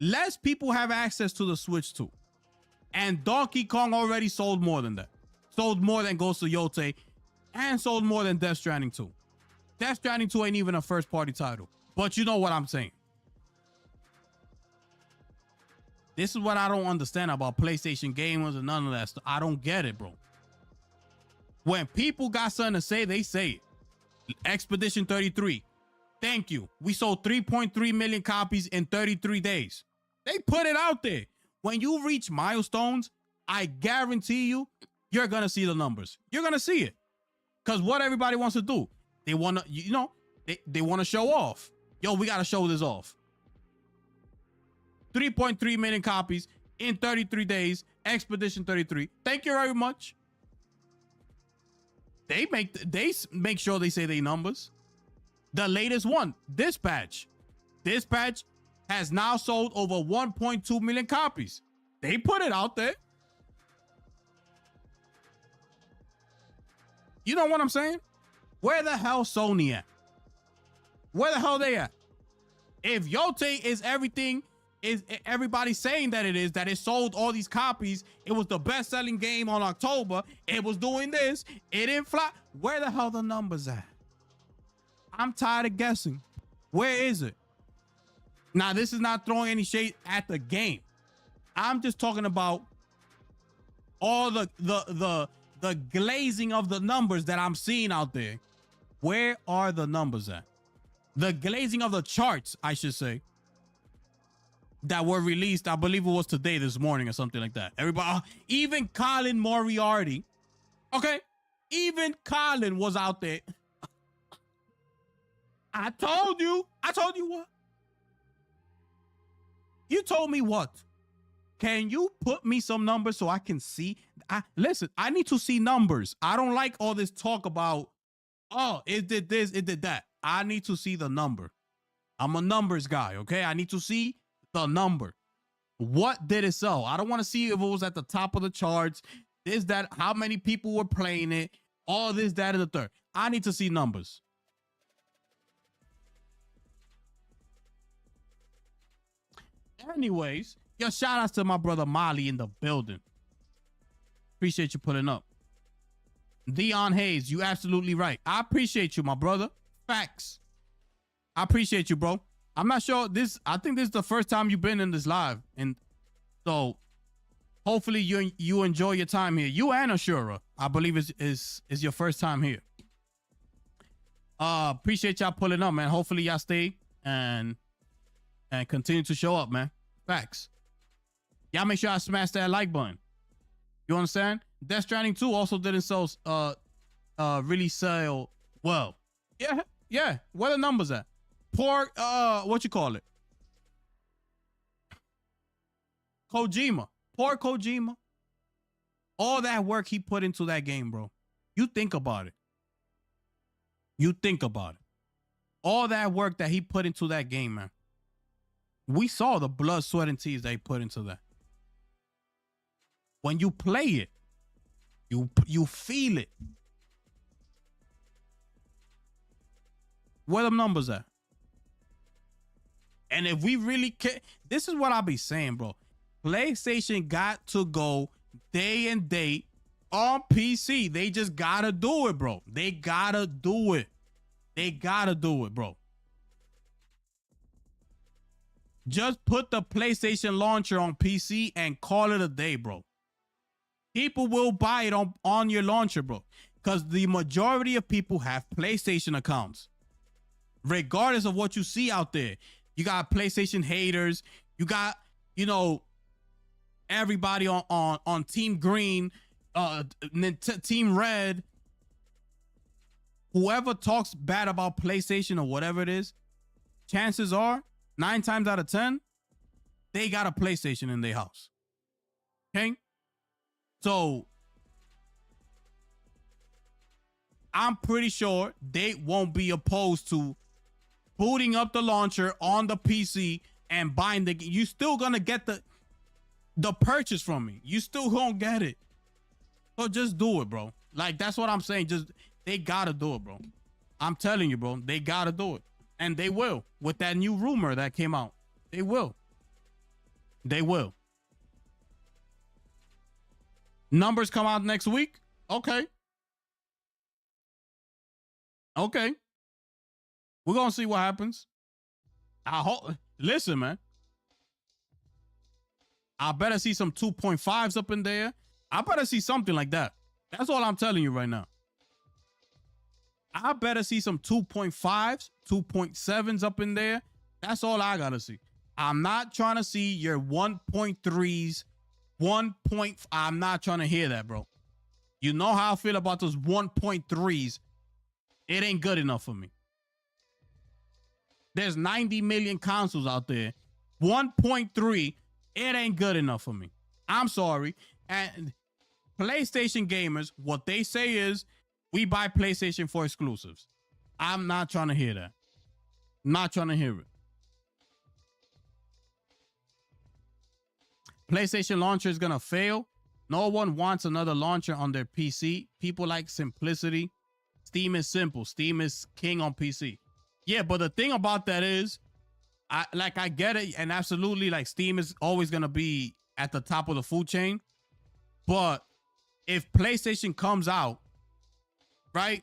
Less people have access to the Switch 2. And Donkey Kong already sold more than that. Sold more than Ghost of Yote. And sold more than Death Stranding 2. Death Stranding 2 ain't even a first-party title. But you know what I'm saying. This is what I don't understand about PlayStation gamers and none of that stuff. I don't get it, bro. When people got something to say, they say it. Expedition 33. Thank you. We sold 3.3 million copies in 33 days. They put it out there. When you reach milestones, I guarantee you, you're going to see the numbers. You're going to see it. Because what everybody wants to do, they want to, you know, they want to show off. Yo, we got to show this off. 3.3 million copies in 33 days. Expedition 33. Thank you very much. They make sure they say their numbers. The latest one, Dispatch. Dispatch has now sold over 1.2 million copies. They put it out there. You know what I'm saying? Where the hell Sony at? Where the hell they at? If Yote is everything, is everybody saying that it sold all these copies, it was the best-selling game on October, it was doing this, it didn't fly. Where the hell the numbers at? I'm tired of guessing. Where is it? Now, this is not throwing any shade at the game. I'm just talking about all the glazing of the numbers that I'm seeing out there. Where are the numbers at? The glazing of the charts, I should say, that were released, I believe it was today, this morning, or something like that. Everybody, even Colin Moriarty, okay? Even Colin was out there. I told you what? You told me what? Can you put me some numbers so I can see? Listen, I need to see numbers. I don't like all this talk about, oh, it did this, it did that. I need to see the number. I'm a numbers guy, okay? I need to see the number. What did it sell? I don't want to see if it was at the top of the charts. This, that, how many people were playing it, all this, that, and the third. I need to see numbers. Anyways, yo, shout outs to my brother Molly in the building. Appreciate you pulling up. Dion Hayes, you absolutely right. I appreciate you, my brother. Facts. I appreciate you, bro. I'm not sure I think this is the first time you've been in this live. And so hopefully you enjoy your time here. You and Ashura, I believe is your first time here. Appreciate y'all pulling up, man. Hopefully y'all stay and continue to show up, man. Facts. Y'all make sure I smash that like button. You understand? Death Stranding 2 also didn't sell really sell well. Yeah. Where the numbers at? Poor what you call it? Kojima. Poor Kojima. All that work he put into that game, bro. You think about it. All that work that he put into that game, man. We saw the blood, sweat, and tears that he put into that. When you play it, you feel it. Where them numbers at? And if we really care, this is what I'll be saying, bro. PlayStation got to go day and date on PC. They just gotta do it, bro. They gotta do it, bro. Just put the PlayStation launcher on PC and call it a day, bro. People will buy it on your launcher, bro. Because the majority of people have PlayStation accounts. Regardless of what you see out there. You got PlayStation haters. You got, everybody on Team Green, Team Red. Whoever talks bad about PlayStation or whatever it is, chances are 9 times out of 10, they got a PlayStation in their house. Okay? So I'm pretty sure they won't be opposed to booting up the launcher on the PC and buying the game. You still gonna get the purchase from me. You still gonna get it. So just do it, bro. Like, that's what I'm saying. Just, they gotta do it, bro. I'm telling you, bro. They gotta do it. And they will. With that new rumor that came out. They will. They will. Numbers come out next week. Okay. Okay. We're gonna see what happens. I hope. Listen, man. I better see some 2.5s up in there. I better see something like that. That's all I'm telling you right now. I better see some 2.5s, 2.7s up in there. That's all I gotta see. I'm not trying to see your 1.3s, 1. I'm not trying to hear that, bro. You know how I feel about those 1.3s. It ain't good enough for me. There's 90 million consoles out there. 1.3, it ain't good enough for me. I'm sorry. And PlayStation gamers, what they say is, we buy PlayStation for exclusives. I'm not trying to hear that. Not trying to hear it. PlayStation launcher is going to fail. No one wants another launcher on their PC. People like simplicity. Steam is simple. Steam is king on PC. Yeah, but the thing about that is, I get it, and absolutely, like, Steam is always going to be at the top of the food chain. But if PlayStation comes out, right?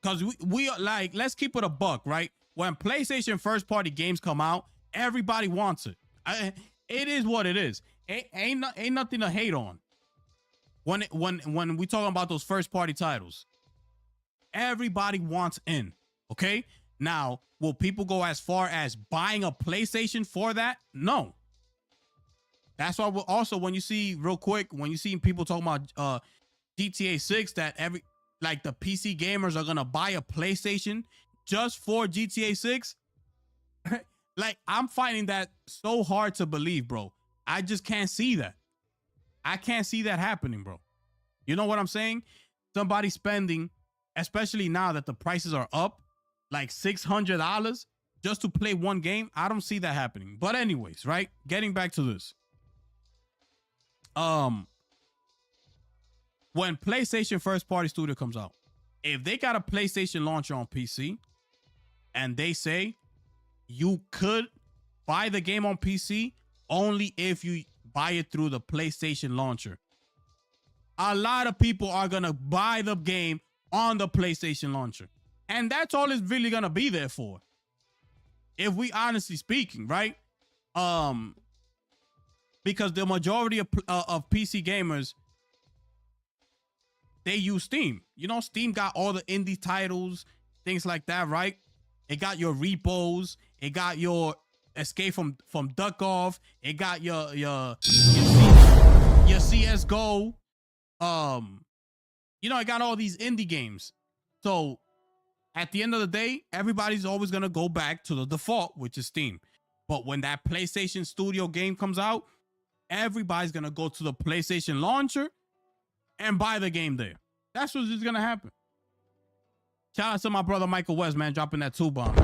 Because we are like, let's keep it a buck, right? When PlayStation first party games come out, everybody wants it. It is what it is. Ain't nothing to hate on. When we talking about those first party titles, everybody wants in. Okay. Now, will people go as far as buying a PlayStation for that? No. That's why also, when you see real quick, when you see people talking about GTA 6, that the PC gamers are gonna buy a PlayStation just for GTA 6. Like, I'm finding that so hard to believe, bro. I just can't see that. I can't see that happening, bro. You know what I'm saying? Somebody spending, especially now that the prices are up, like $600 just to play one game. I don't see that happening. But anyways, right? Getting back to this. When PlayStation first party studio comes out, if they got a PlayStation launcher on PC and they say you could buy the game on PC only if you buy it through the PlayStation launcher, a lot of people are going to buy the game on the PlayStation launcher. And that's all it's really going to be there for. If we honestly speaking, right? Because the majority of PC gamers, they use Steam. You know, Steam got all the indie titles, things like that, right? It got your repos. It got your Escape from Duck Off. It got your CSGO. You know, it got all these indie games. So at the end of the day, everybody's always going to go back to the default, which is Steam. But when that PlayStation Studio game comes out, everybody's going to go to the PlayStation launcher and buy the game there. That's what's just going to happen. Shout out to my brother Michael West, man, dropping that 2-bomb.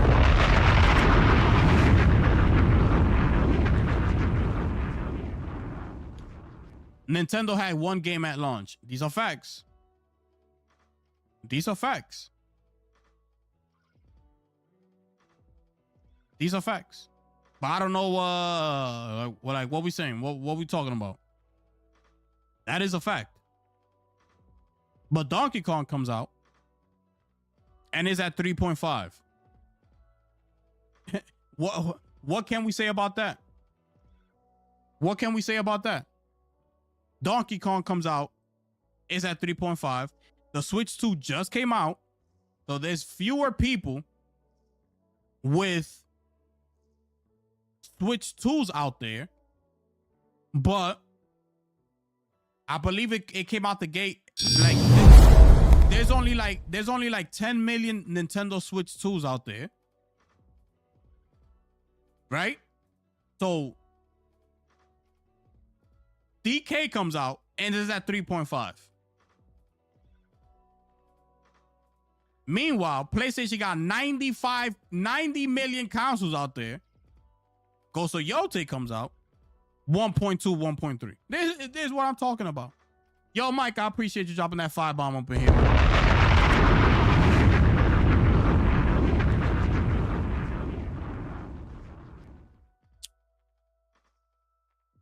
Nintendo had one game at launch. These are facts. These are facts. These are facts. But I don't know what we saying. What we talking about? That is a fact. But Donkey Kong comes out and is at 3.5. What can we say about that? What can we say about that? Donkey Kong comes out, is at 3.5. The Switch 2 just came out. So there's fewer people with Switch 2s out there. But I believe it came out the gate like there's only like 10 million Nintendo Switch 2s out there. Right? So DK comes out and is at 3.5. Meanwhile, PlayStation got 90 million consoles out there. Ghost of Yotei comes out, 1.2, 1.3. This is what I'm talking about. Yo, Mike, I appreciate you dropping that firebomb up in here, man.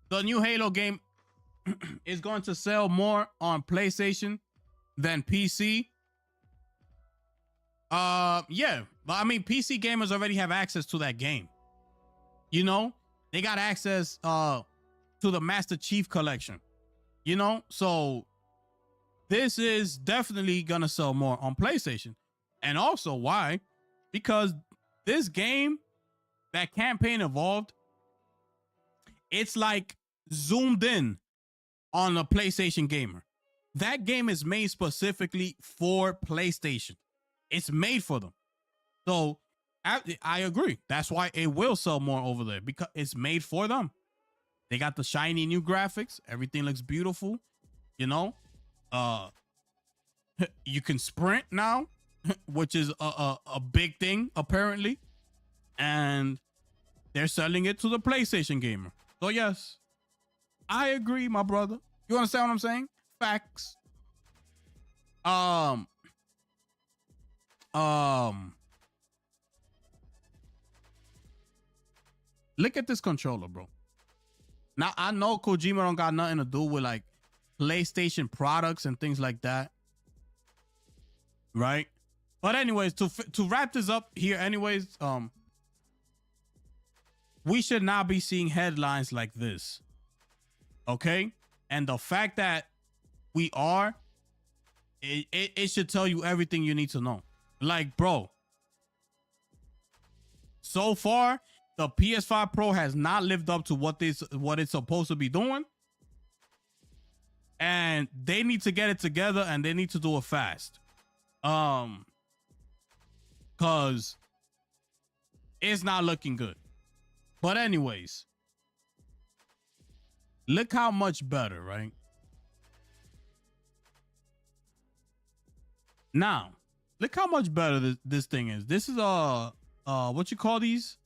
The new Halo game is going to sell more on PlayStation than PC. Yeah, but I mean, PC gamers already have access to that game. You know, they got access to the Master Chief Collection. You know, so this is definitely gonna sell more on PlayStation. And also, why? Because this game, that campaign evolved, it's like zoomed in on a PlayStation gamer. That game is made specifically for PlayStation. It's made for them. So I agree. That's why it will sell more over there, because it's made for them. They got the shiny new graphics. Everything looks beautiful. You know, you can sprint now, which is a big thing apparently. And they're selling it to the PlayStation gamer. So yes, I agree, my brother. You understand what I'm saying? Facts. Look at this controller, bro. Now, I know Kojima don't got nothing to do with like PlayStation products and things like that. Right? But anyways, to wrap this up here anyways, we should not be seeing headlines like this. Okay? And the fact that we are, it should tell you everything you need to know. Like, bro, so far, the PS5 Pro has not lived up to what it's supposed to be doing. And they need to get it together, and they need to do it fast. Cause it's not looking good. But anyways, look how much better, right? Now, look how much better this thing is. This is what you call these?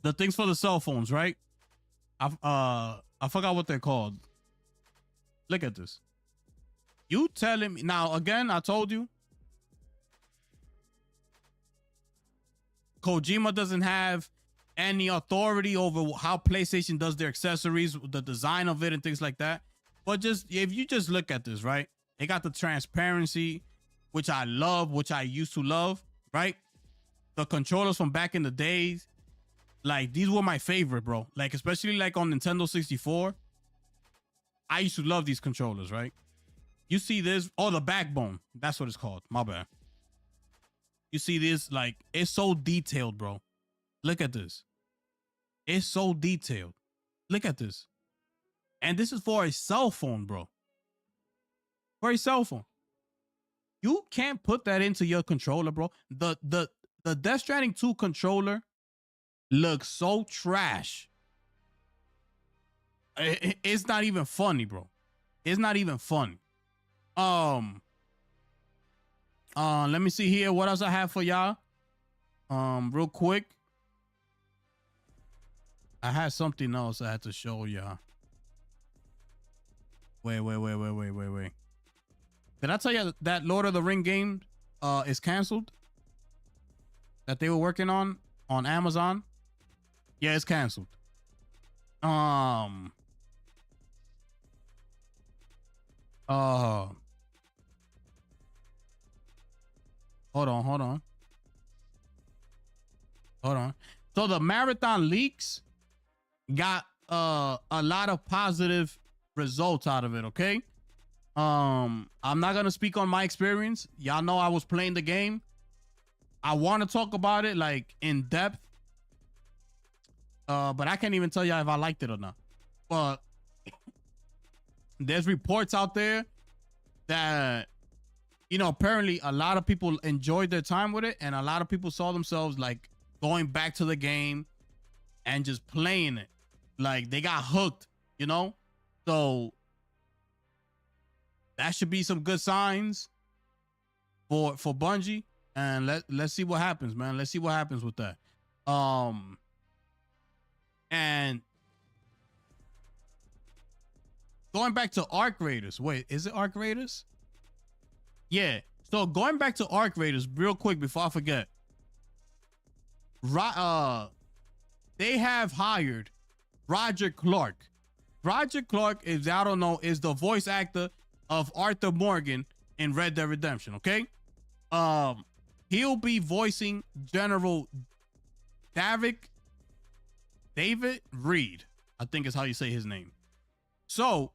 The things for the cell phones, right? I forgot what they're called. Look at this. You telling me now again, I told you Kojima doesn't have any authority over how PlayStation does their accessories, the design of it and things like that. But just if you just look at this, right? They got the transparency, which I love, which I used to love, right? The controllers from back in the days, like these were my favorite, bro. Like especially like on Nintendo 64. I used to love these controllers, right? You see this, oh, the backbone. That's what it's called. My bad. You see this, like, it's so detailed, bro. Look at this. It's so detailed. Look at this. And this is for a cell phone, bro. For a cell phone. You can't put that into your controller, bro. The Death Stranding 2 controller looks so trash. It's not even funny, bro. It's not even funny. Let me see here. What else I have for y'all? Real quick. I had something else I had to show y'all. Wait. Did I tell you that Lord of the Ring game is canceled? That they were working on Amazon? Yeah, it's canceled. Hold on. So the marathon leaks got a lot of positive results out of it, okay? I'm not gonna speak on my experience. Y'all know I was playing the game. I want to talk about it like in depth. But I can't even tell y'all if I liked it or not. But there's reports out there that, you know, apparently a lot of people enjoyed their time with it, and a lot of people saw themselves like going back to the game and just playing it. Like they got hooked, you know? So that should be some good signs for Bungie. and let's see what happens, man. Let's see what happens with that. And going back to Arc Raiders. Wait, is it Arc Raiders? Yeah. So going back to Arc Raiders real quick before I forget. They have hired Roger Clark. Roger Clark, if I don't know, is the voice actor of Arthur Morgan in Red Dead Redemption, okay? He'll be voicing General David Reed, I think is how you say his name. So,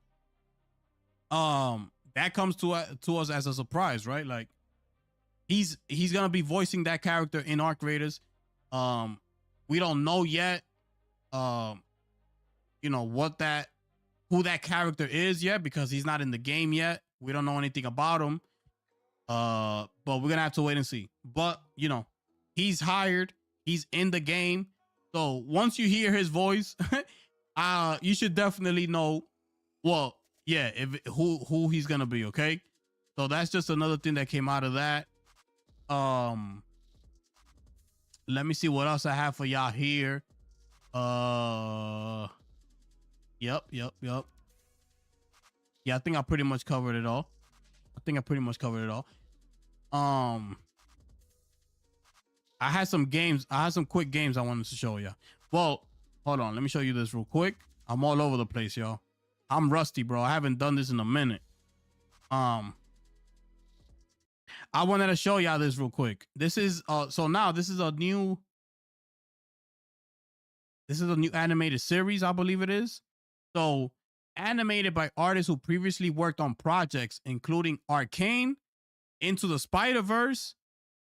that comes to us as a surprise, right? Like, he's gonna be voicing that character in Arc Raiders. We don't know yet, you know, who that character is yet, because he's not in the game yet. We don't know anything about him. But we're gonna have to wait and see. But you know, he's hired, he's in the game. So once you hear his voice, you should definitely know, well, yeah, who he's gonna be, okay? So that's just another thing that came out of that. Let me see what else I have for y'all here. Yep. Yeah, I think I pretty much covered it all. I had some quick games I wanted to show you. Well, hold on. Let me show you this real quick. I'm all over the place, y'all. I'm rusty, bro. I haven't done this in a minute. I wanted to show y'all this real quick. This is so now this is a new animated series, I believe it is. So, animated by artists who previously worked on projects including Arcane, Into the Spider-Verse,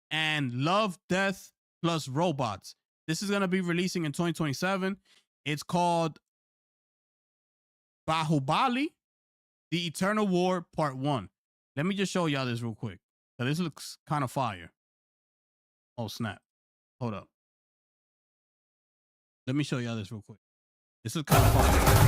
and Love, Death Plus Robots. This is going to be releasing in 2027. It's called Bahubali, The Eternal War Part 1. Let me just show y'all this real quick. So this looks kind of fire. Oh, snap. Hold up. Let me show y'all this real quick. This is kind of fire.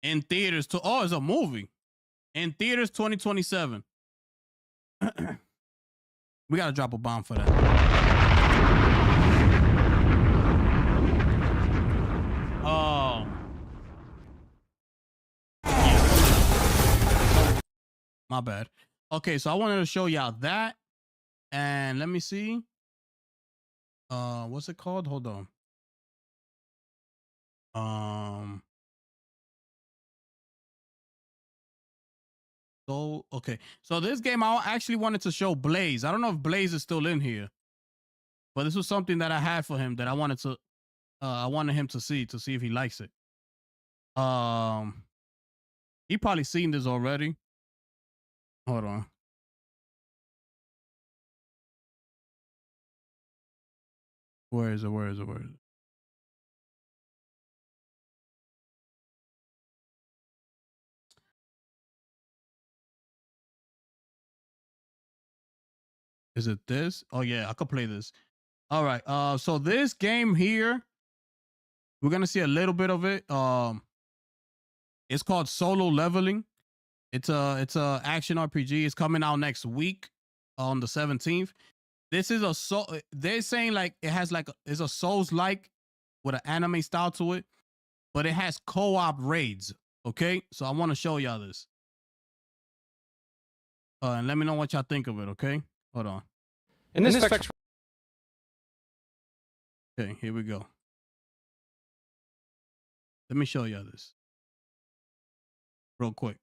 In theaters it's a movie. In theaters 2027. We gotta drop a bomb for that. Oh. My bad. Okay, so I wanted to show y'all that. And let me see. What's it called? Hold on. So, okay. So this game, I actually wanted to show Blaze. I don't know if Blaze is still in here, but this was something that I had for him that I wanted him to see if he likes it. He probably seen this already. Hold on. Where is it? Is it this? Oh yeah, I could play this. All right. So this game here, we're gonna see a little bit of it. It's called Solo Leveling. It's a action RPG. It's coming out next week on the 17th. This is they're saying like it has like it's a Souls like with an anime style to it, but it has co-op raids. Okay, so I want to show y'all this. And let me know what y'all think of it. Okay, hold on. In this specs. Okay, here we go. Let me show y'all this real quick.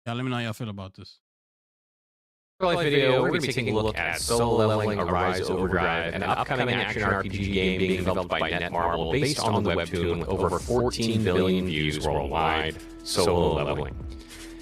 Yeah, let me know how y'all feel about this. Video, we're going to be taking a look at Solo Leveling Arise Overdrive, an upcoming action RPG game being developed by Netmarble based on the webtoon with over 14 billion views worldwide, Solo Leveling.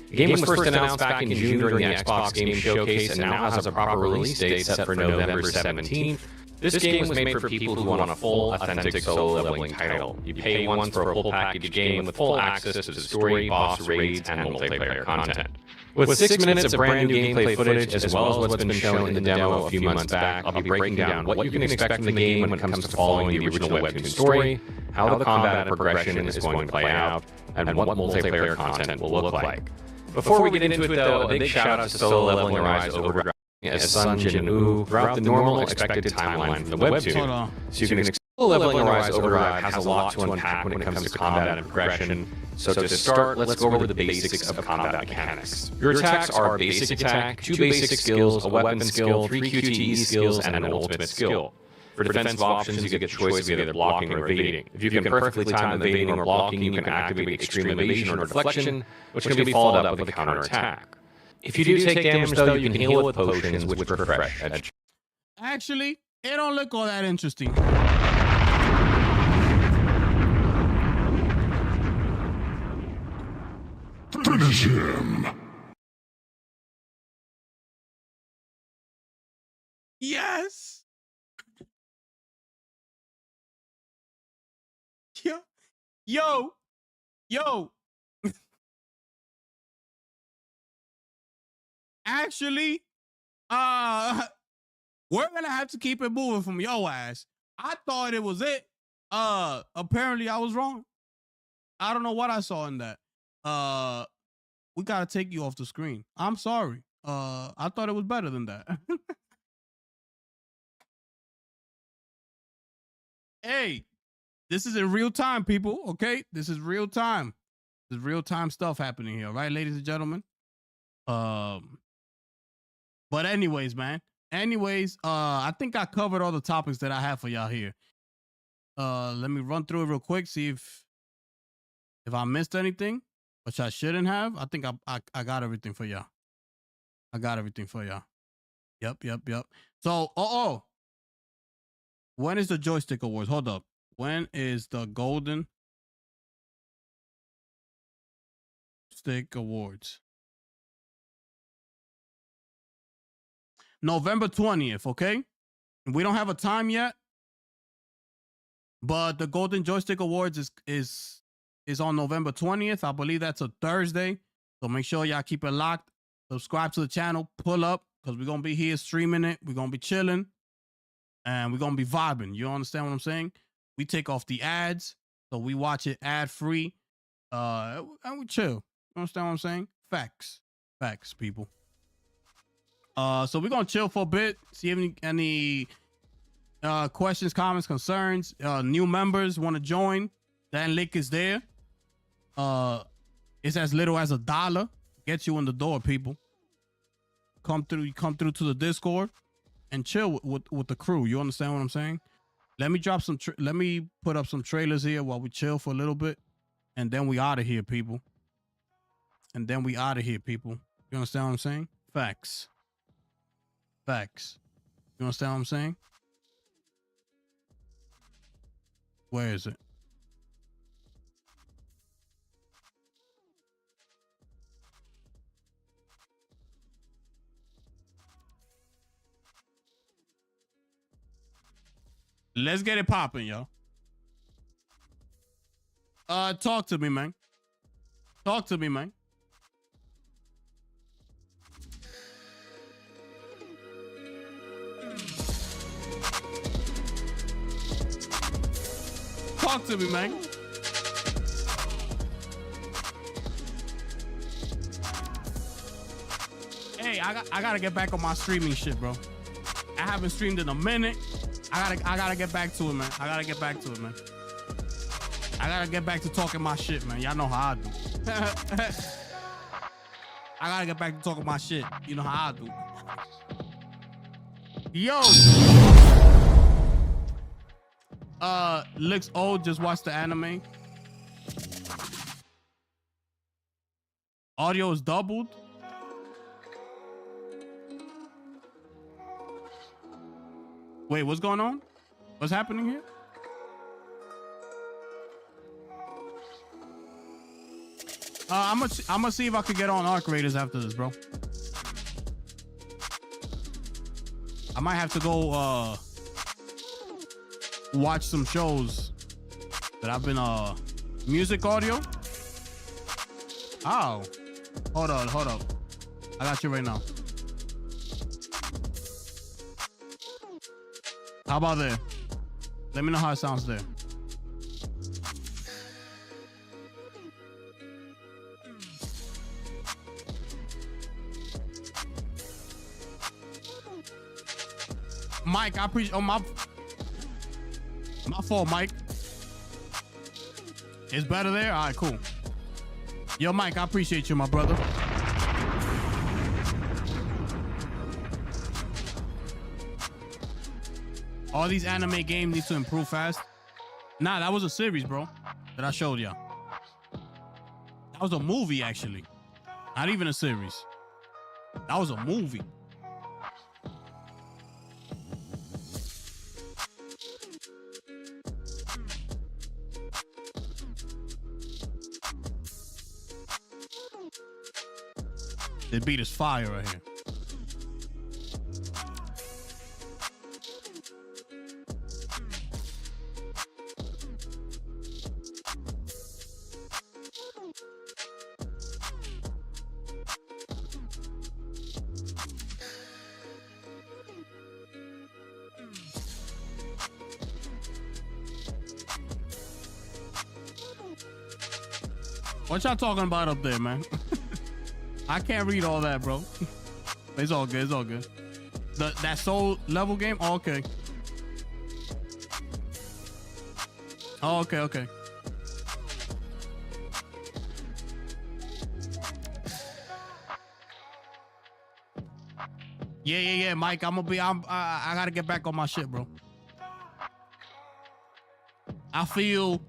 The game was first announced back in June during the Xbox Game Showcase and now has a proper release date set for November 17th. This game was made for people who want a full, authentic solo leveling title. You pay once for a full package game with full access to the story, boss raids, and multiplayer content. With 6 minutes of brand new gameplay footage, as well as what's been shown in the demo a few months back, I'll be breaking down what you can expect from the game when it comes to following the original webtoon story, how the combat progression is going to play out, and what multiplayer content will look like. Before we get into it, though, a big shout out to Solo Leveling Arise Overdrive as Sun Jin-woo throughout the normal expected timeline from the webtoon. So you can expect Solo Leveling Arise Overdrive has a lot to unpack when it comes to combat and progression. So to start, let's go over the basics of combat mechanics. Your attacks are basic attack, 2 basic skills, a weapon skill, 3 QTE skills, and an ultimate skill. For defensive options, you get a choice of either blocking or evading. If you can perfectly time evading or blocking, you can activate extreme evasion or deflection, which can be followed up with a counterattack. If you do take damage, though, you can heal with potions, which refresh. Actually, it don't look all that interesting. Finish him. Yes. Yo. Actually, we're gonna have to keep it moving from your ass. I thought it was it. Apparently I was wrong. I don't know what I saw in that. We gotta take you off the screen. I'm sorry. I thought it was better than that. Hey, this is in real time, people. Okay, this is real time. There's real time stuff happening here, right, ladies and gentlemen? But anyways, man. I think I covered all the topics that I have for y'all here. Let me run through it real quick, see if I missed anything, which I shouldn't have. I think I got everything for y'all. Yep. So, when is the Joystick Awards? Hold up. When is the Golden Stick Awards? November 20th, okay? We don't have a time yet, but the Golden Joystick Awards is on November 20th. I believe that's a Thursday. So make sure y'all keep it locked. Subscribe to the channel. Pull up, because we're going to be here streaming it. We're going to be chilling. And we're going to be vibing. You understand what I'm saying? We take off the ads. So we watch it ad-free. And we chill. You understand what I'm saying? Facts, people. So we're going to chill for a bit. See if any questions, comments, concerns. New members want to join. That link is there. It's as little as $1. Gets you in the door, people. Come through to the Discord and chill with the crew. You understand what I'm saying? Let me drop some. Let me put up some trailers here while we chill for a little bit, and then we out of here, people. You understand what I'm saying? Facts. You understand what I'm saying? Where is it? Let's get it popping, yo. Talk to me, man. Talk to me, man. Hey, I gotta get back on my streaming shit, bro. I haven't streamed in a minute. I gotta get back to it, man. I gotta get back to it, man. I gotta get back to talking my shit, man. Y'all know how I do. I gotta get back to talking my shit. You know how I do. Yo. Looks old. Just watched the anime. Audio is doubled. Wait, what's going on? What's happening here? I'm gonna see if I can get on Arc Raiders after this, bro. I might have to go watch some shows that I've been music audio. Oh, hold up. I got you right now. How about there? Let me know how it sounds there. Mike, I appreciate. Oh, my fault, Mike. It's better there? All right, cool. Yo, Mike, I appreciate you, my brother. All these anime games need to improve fast. Nah, that was a series, bro, that I showed y'all. That was a movie, actually. Not even a series. That was a movie. The beat is fire right here. What y'all talking about up there, man? I can't read all that, bro. It's all good. It's all good. That soul level game? Oh, okay. Oh, okay, okay. Yeah, Mike. I gotta get back on my shit, bro. I feel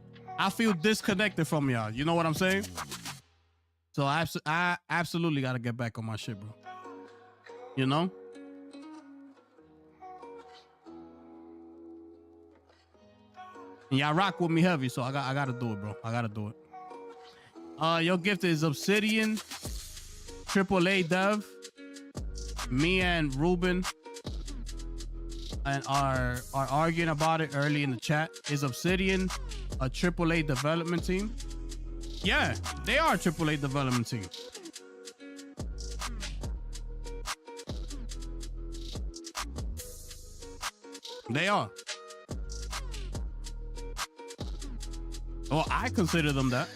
disconnected from y'all. You know what I'm saying? So I absolutely gotta get back on my shit, bro. You know? And y'all rock with me heavy, so I gotta do it, bro. I gotta do it. Your gift is Obsidian, AAA dev. Me and Ruben and are arguing about it early in the chat. Is Obsidian a AAA development team? Yeah, they are a AAA development team. They are. Well, I consider them that.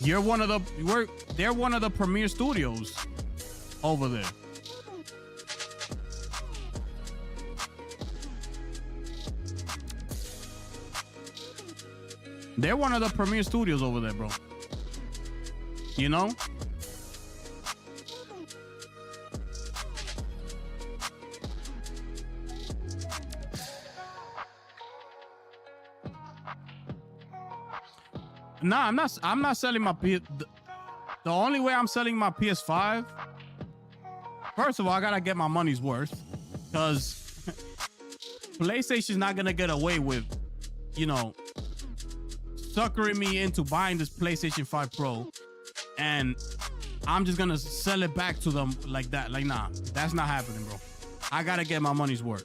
They're one of the premier studios over there. They're one of the premier studios over there, bro. You know? Nah, I'm not selling my PS. The only way I'm selling my PS5, first of all, I gotta get my money's worth, because PlayStation's not gonna get away with, you know, suckering me into buying this PlayStation 5 Pro, and I'm just gonna sell it back to them like that. Like, nah, that's not happening, bro. I gotta get my money's worth.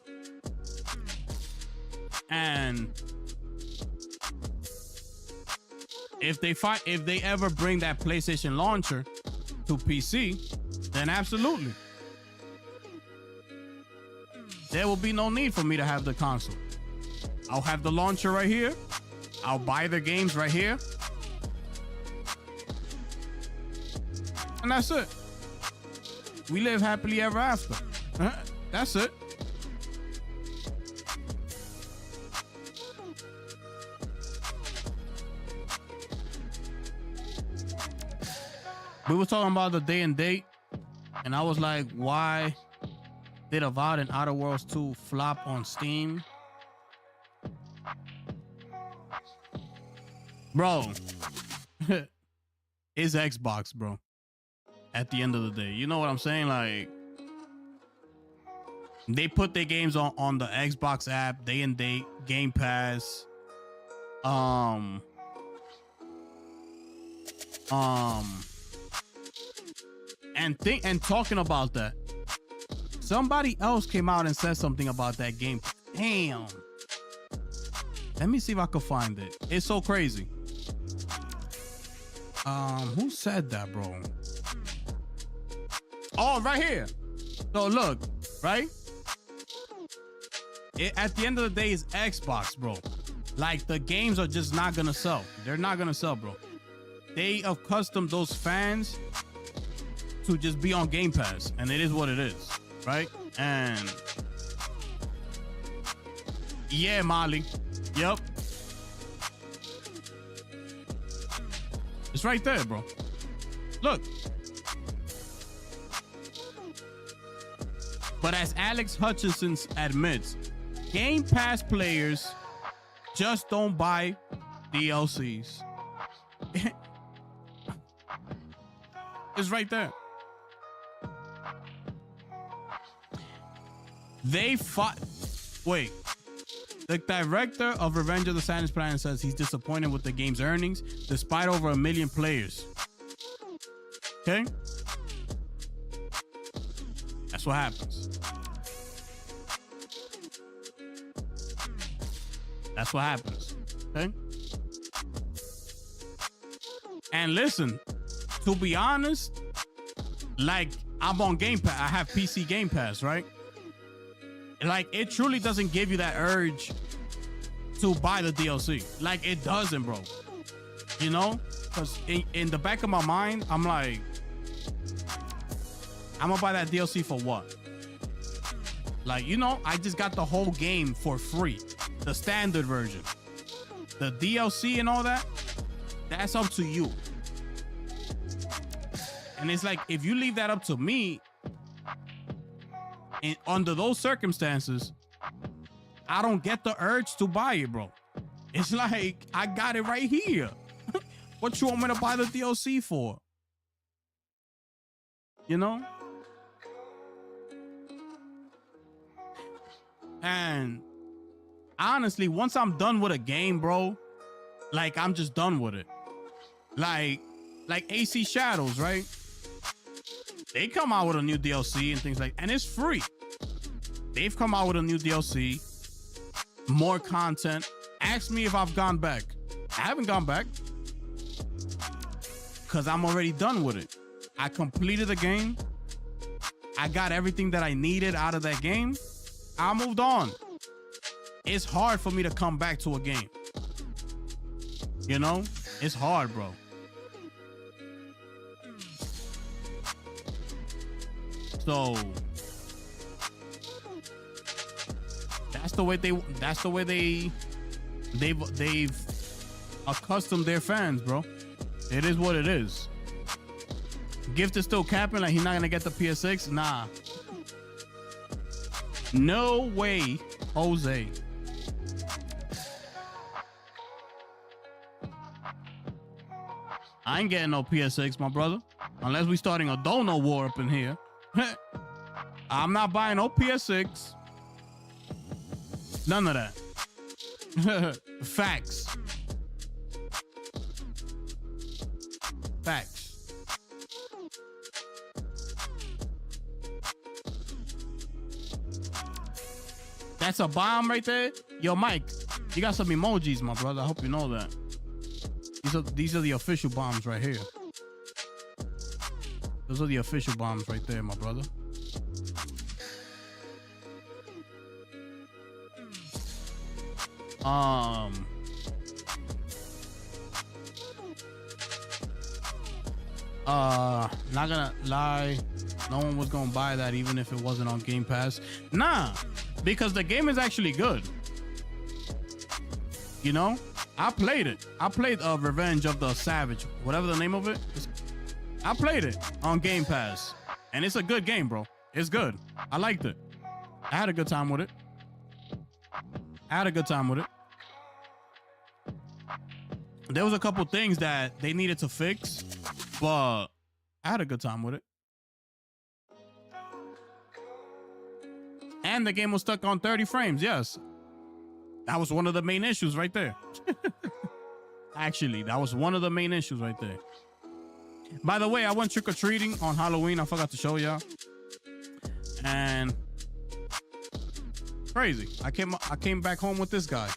And if they ever bring that PlayStation launcher to PC, then absolutely. There will be no need for me to have the console. I'll have the launcher right here. I'll buy the games right here. And that's it. We live happily ever after. That's it. We were talking about the day and date, and I was like, why did Avowed and Outer Worlds 2 flop on Steam? Bro, it's Xbox, bro. At the end of the day, you know what I'm saying? Like, they put their games on the Xbox app, day and date, Game Pass. And talking about that, somebody else came out and said something about that game. Damn. Let me see if I can find it. It's so crazy. Who said that, bro? Oh, right here. So look, right? At the end of the day, it's Xbox, bro. Like, the games are just not gonna sell. They're not gonna sell, bro. They accustomed those fans to just be on Game Pass, and it is what it is, right? And yeah, Molly. Yep. It's right there, bro. Look. But as Alex Hutchinson admits, Game Pass players just don't buy DLCs. It's right there. They fought. Wait. The director of Revenge of the Sadness Planet says he's disappointed with the game's earnings despite over 1 million players. Okay? That's what happens. That's what happens. Okay? And listen, to be honest, like, I'm on Game Pass. I have PC Game Pass, right? Like, it truly doesn't give you that urge to buy the DLC. Like, it doesn't, bro. You know? Because in the back of my mind, I'm like, I'm gonna buy that DLC for what? Like, you know, I just got the whole game for free. The standard version. The DLC and all that, that's up to you. And it's like, if you leave that up to me, and under those circumstances, I don't get the urge to buy it, bro. It's like, I got it right here. What you want me to buy the DLC for? You know? And honestly, once I'm done with a game, bro, like, I'm just done with it. Like AC Shadows, right? They come out with a new DLC and things like, and it's free. They've come out with a new DLC, more content. Ask me if I've gone back. I haven't gone back because I'm already done with it. I completed the game. I got everything that I needed out of that game. I moved on. It's hard for me to come back to a game. You know? It's hard, bro. So that's the way they've accustomed their fans, bro. It is what it is. Gift is still capping, like he's not gonna get the PS6. Nah. No way, Jose. I ain't getting no PS6, my brother. Unless we starting a dono war up in here. I'm not buying no PS6. None of that. Facts. Facts. That's a bomb right there. Yo, Mike, you got some emojis, my brother. I hope you know that. These are the official bombs right here. Those are the official bombs right there, my brother. Not gonna lie, no one was gonna buy that even if it wasn't on Game Pass. Nah, because the game is actually good. You know, I played it. I played Revenge of the Savage, whatever the name of it. I played it on Game Pass, and it's a good game, bro. It's good. I liked it. I had a good time with it. There was a couple things that they needed to fix, but I had a good time with it. And the game was stuck on 30 frames. Yes. That was one of the main issues right there. Actually, that was one of the main issues right there. By the way, I went trick-or-treating on Halloween. I forgot to show y'all. And crazy. I came back home with this guy.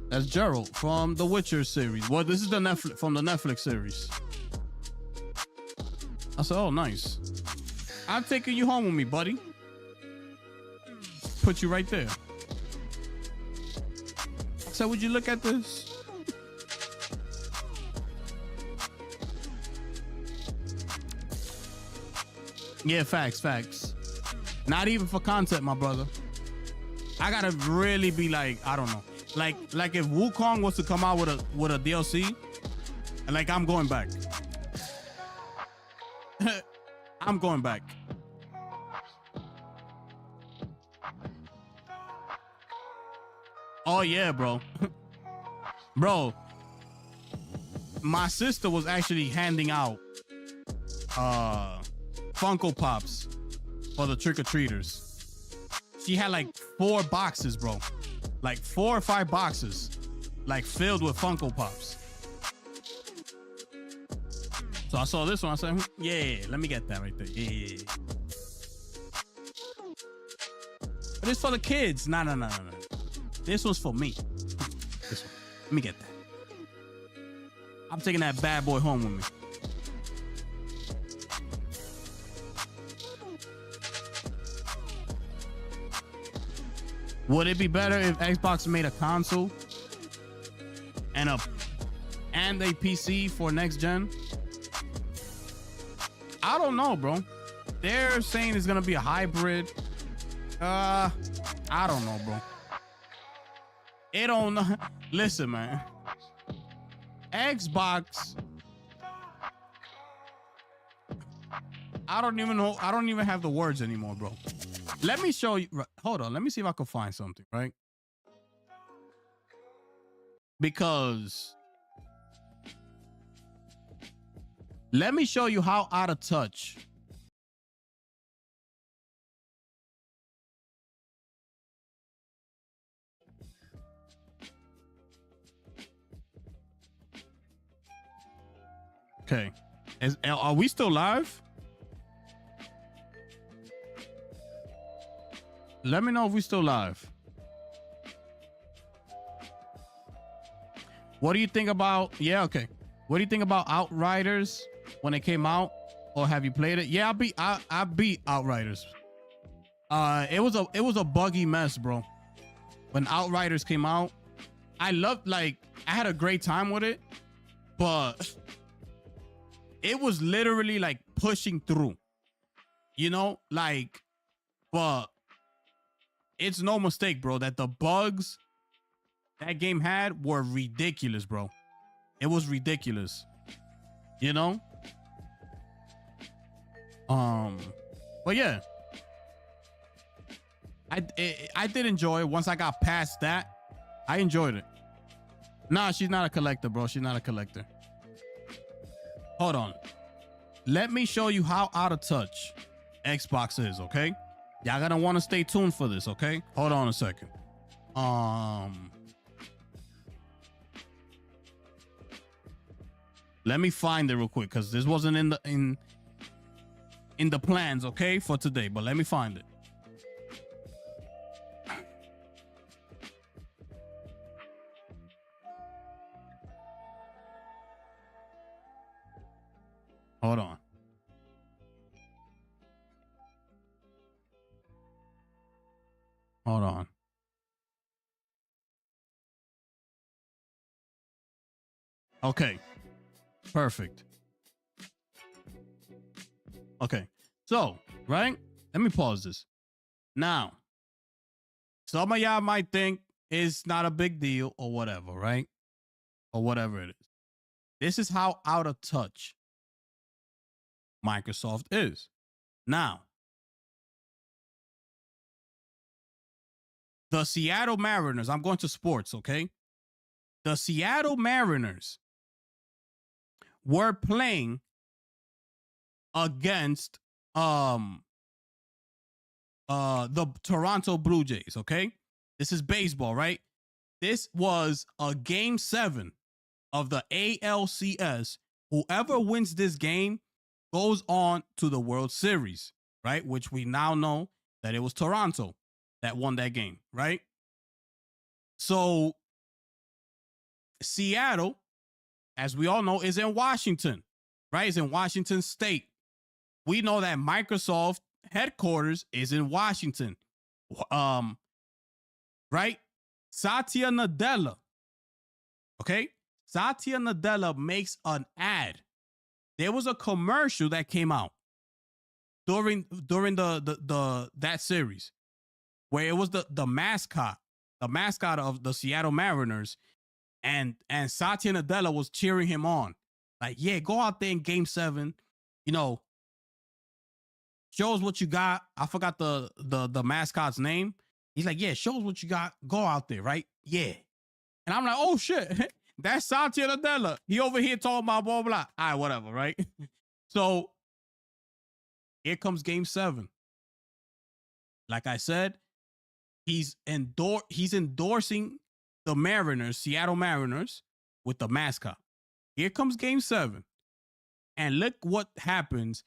That's Gerald from the Witcher series. Well, this is the Netflix series. I said, oh, nice. I'm taking you home with me, buddy. Put you right there. I said, would you look at this? Yeah, facts. Not even for content, my brother. I gotta really be like, I don't know. Like if Wukong was to come out with a DLC, and like I'm going back. I'm going back. Oh yeah, bro. Bro, my sister was actually handing out Funko Pops for the trick-or-treaters. She had like 4 boxes, bro. Like 4 or 5 boxes, like filled with Funko Pops. So I saw this one. I said, yeah, let me get that right there. Yeah. But it's for the kids. No. This one's for me. This one. Let me get that. I'm taking that bad boy home with me. Would it be better if Xbox made a console and a PC for next gen? I don't know, bro. They're saying it's gonna be a hybrid. I don't know, bro. It don't know. Listen, man. Xbox. I don't even know. I don't even have the words anymore, bro. Let me show you. Hold on. Let me see if I can find something, right? Because let me show you how out of touch. Okay. Are we still live? Let me know if we still live. What do you think about? Yeah, okay. What do you think about Outriders when it came out? Or have you played it? Yeah, I beat Outriders. It was a buggy mess, bro. When Outriders came out, I had a great time with it, but it was literally like pushing through. You know, like, but it's no mistake, bro, that the bugs that game had were ridiculous, bro. It was ridiculous. You know? But yeah. I did enjoy it. Once I got past that, I enjoyed it. Nah, she's not a collector, bro. She's not a collector. Hold on. Let me show you how out of touch Xbox is, okay? Y'all gonna want to stay tuned for this, okay? Hold on a second. Let me find it real quick because this wasn't in the plans, okay, for today. But let me find it. Hold on. Hold on. Okay. Perfect. Okay. So, right? Let me pause this. Now, some of y'all might think it's not a big deal or whatever, right? Or whatever it is. This is how out of touch Microsoft is. Now, the Seattle Mariners, I'm going to sports, okay? The Seattle Mariners were playing against the Toronto Blue Jays, okay? This is baseball, right? This was a game 7 of the ALCS. Whoever wins this game goes on to the World Series, right? Which we now know that it was Toronto that won that game, right? So Seattle, as we all know, is in Washington, right? It's in Washington State. We know that Microsoft headquarters is in Washington. Right? Satya Nadella. Okay? Satya Nadella makes an ad. There was a commercial that came out during that series where it was the mascot of the Seattle Mariners, and Satya Nadella was cheering him on. Like, yeah, go out there in game 7, you know, show us what you got. I forgot the mascot's name. He's like, yeah, show us what you got. Go out there, right? Yeah. And I'm like, oh shit, that's Satya Nadella. He over here talking about blah, blah. All right, whatever, right? So here comes game 7. Like I said, he's endorsing the Mariners, Seattle Mariners, with the mascot. Here comes game 7. And look what happens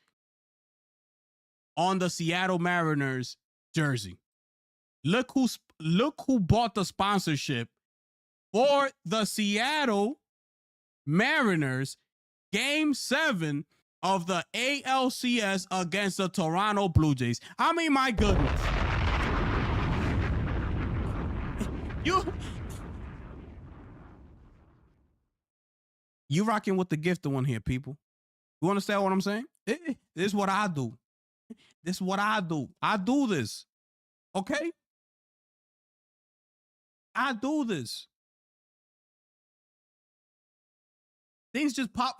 on the Seattle Mariners jersey. Look who bought the sponsorship for the Seattle Mariners game 7 of the ALCS against the Toronto Blue Jays. I mean, my goodness. You rocking with the gifted one here, people. You understand what I'm saying? This is what I do. This is what I do. I do this. Okay? I do this. Things just pop.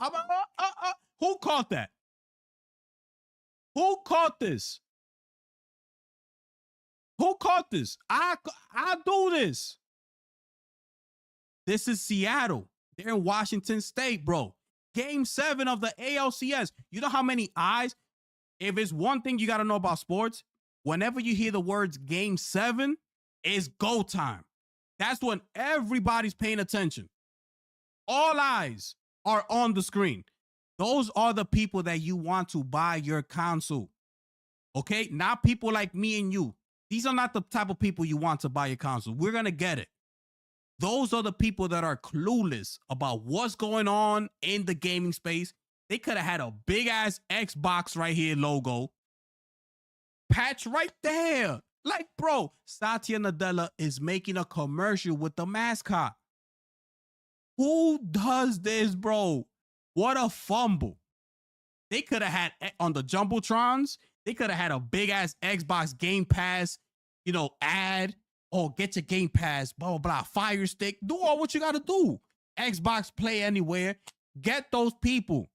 Who caught that? Who caught this? Who caught this? I do this. This is Seattle. They're in Washington State, bro. Game 7 of the ALCS. You know how many eyes? If it's one thing you got to know about sports, whenever you hear the words game 7, it's go time. That's when everybody's paying attention. All eyes are on the screen. Those are the people that you want to buy your console. Okay? Not people like me and you. These are not the type of people you want to buy your console. We're going to get it. Those are the people that are clueless about what's going on in the gaming space. They could have had a big ass Xbox right here logo. Patch right there. Like, bro, Satya Nadella is making a commercial with the mascot. Who does this, bro? What a fumble. They could have had on the Jumbotrons, they could have had a big ass Xbox Game Pass, ad. Oh, get your Game Pass, blah, blah, blah, Fire Stick. Do all what you got to do. Xbox Play Anywhere. Get those people.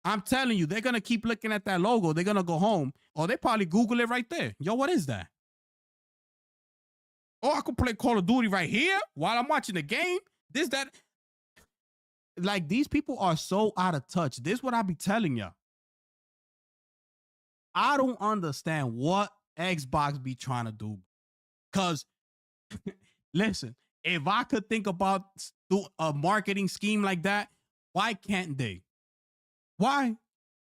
I'm telling you, they're going to keep looking at that logo. They're going to go home. Or they probably Google it right there. Yo, what is that? Oh, I could play Call of Duty right here while I'm watching the game. This, that. Like, these people are so out of touch. This is what I be telling y'all. I don't understand what Xbox be trying to do. Because, listen, if I could think about a marketing scheme like that, why can't they? Why?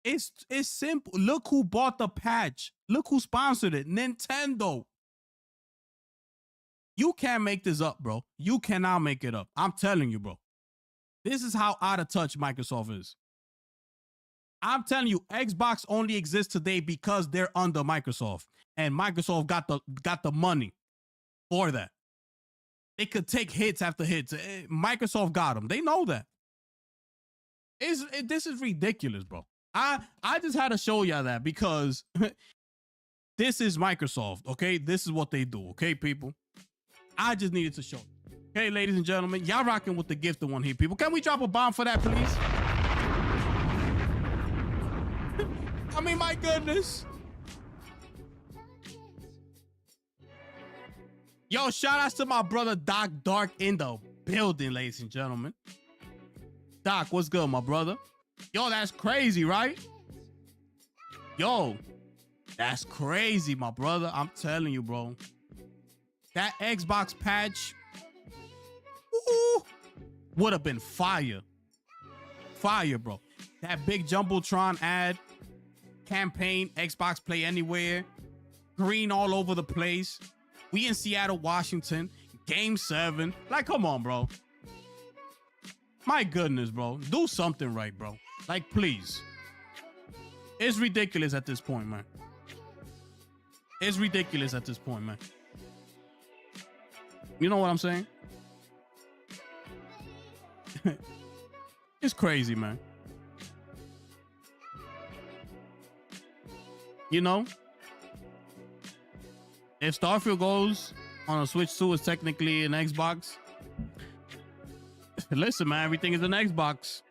It's simple. Look who bought the patch. Look who sponsored it. Nintendo. You can't make this up, bro. You cannot make it up. I'm telling you, bro. This is how out of touch Microsoft is. I'm telling you, Xbox only exists today because they're under Microsoft, and Microsoft got the money for that. They could take hits after hits. Microsoft got them. They know that. This is ridiculous, bro. I just had to show y'all that because this is Microsoft, okay? This is what they do, okay, people? I just needed to show you. Okay, ladies and gentlemen, y'all rocking with the gifted one here, people. Can we drop a bomb for that, please? I mean, my goodness. Yo, shout outs to my brother Doc Dark in the building, ladies and gentlemen. Doc, what's good, my brother? Yo, that's crazy, right? Yo, that's crazy, my brother. I'm telling you, bro. That Xbox patch would have been fire. Fire, bro. That big Jumbotron ad, campaign, Xbox Play Anywhere, green all over the place. We in Seattle, Washington, Game 7. Like, come on, bro. My goodness, bro. Do something right, bro. Like, please. It's ridiculous at this point, man. It's ridiculous at this point, man. You know what I'm saying? It's crazy, man. You know? If Starfield goes on a Switch 2, it's technically an Xbox. Listen, man, everything is an Xbox.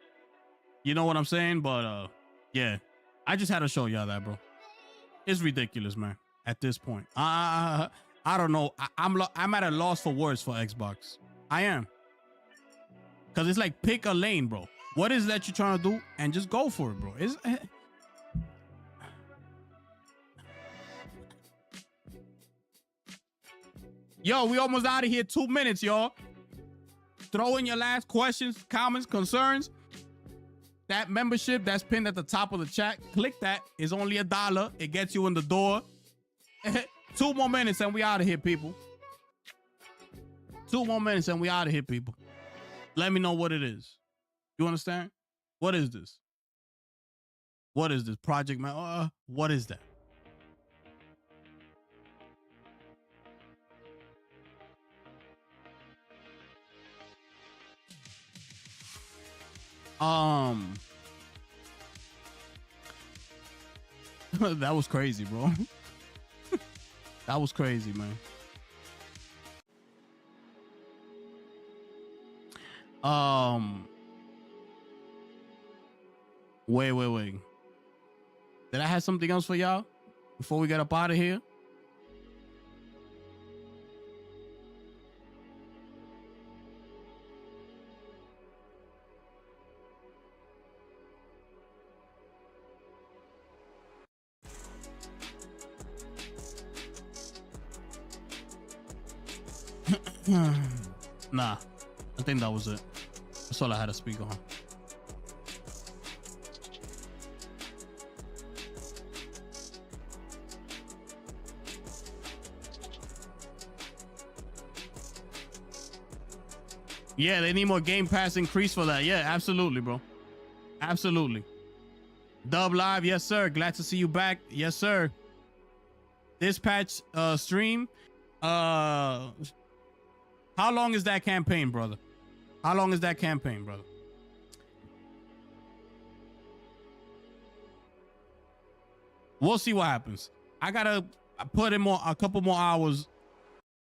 You know what I'm saying? But yeah, I just had to show y'all that, bro. It's ridiculous, man. At this point, I don't know. I'm at a loss for words for Xbox. I am, cause it's like pick a lane, bro. What is that you're trying to do, and just go for it, bro. It's yo, we almost out of here. 2 minutes, y'all. Throw in your last questions, comments, concerns. That membership that's pinned at the top of the chat, click that. It's only $1. It gets you in the door. 2 more minutes and we out of here, people. 2 more minutes and we out of here, people. Let me know what it is. You understand? What is this? What is this? Project Man? What is that? That was crazy, bro. That was crazy, man. Wait. Did I have something else for y'all before we get up out of here? Nah, I think that was it. That's all I had to speak on. Yeah, they need more Game Pass increase for that. Yeah, absolutely, bro. Absolutely. Dub Live, yes, sir. Glad to see you back. Yes, sir. Dispatch stream. How long is that campaign, brother? How long is that campaign, brother? We'll see what happens. I gotta put in a couple more hours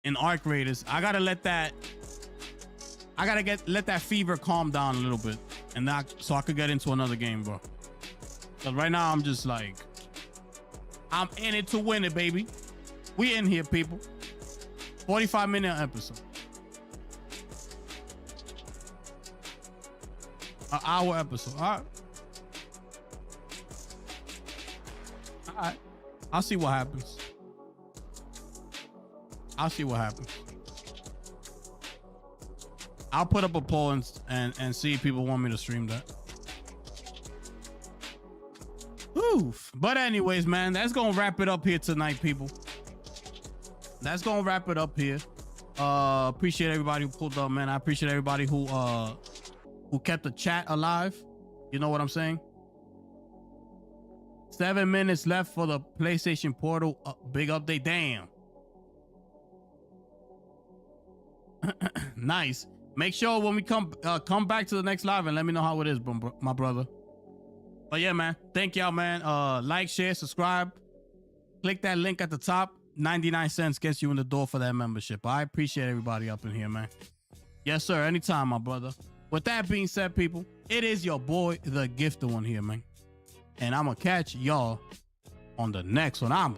in Arc Raiders. I gotta let that fever calm down a little bit, and so I could get into another game, bro. But right now I'm just like, I'm in it to win it, baby. We in here, people. 45-minute episode. An hour episode. All right. I'll see what happens. I'll put up a poll and see if people want me to stream that. Oof. But anyways, man, that's gonna wrap it up here tonight, people. That's gonna wrap it up here. Appreciate everybody who pulled up, man. I appreciate everybody who kept the chat alive. You know what I'm saying? 7 minutes left for the PlayStation Portal big update. Damn. Nice. Make sure when we come back to the next live and let me know how it is, my brother. But yeah, man. Thank y'all, man. Like, share, subscribe. Click that link at the top. 99 cents gets you in the door for that membership. I appreciate everybody up in here, man. Yes, sir. Anytime, my brother. With that being said, people, it is your boy, the Gifted One here, man. And I'm going to catch y'all on the next one. I'm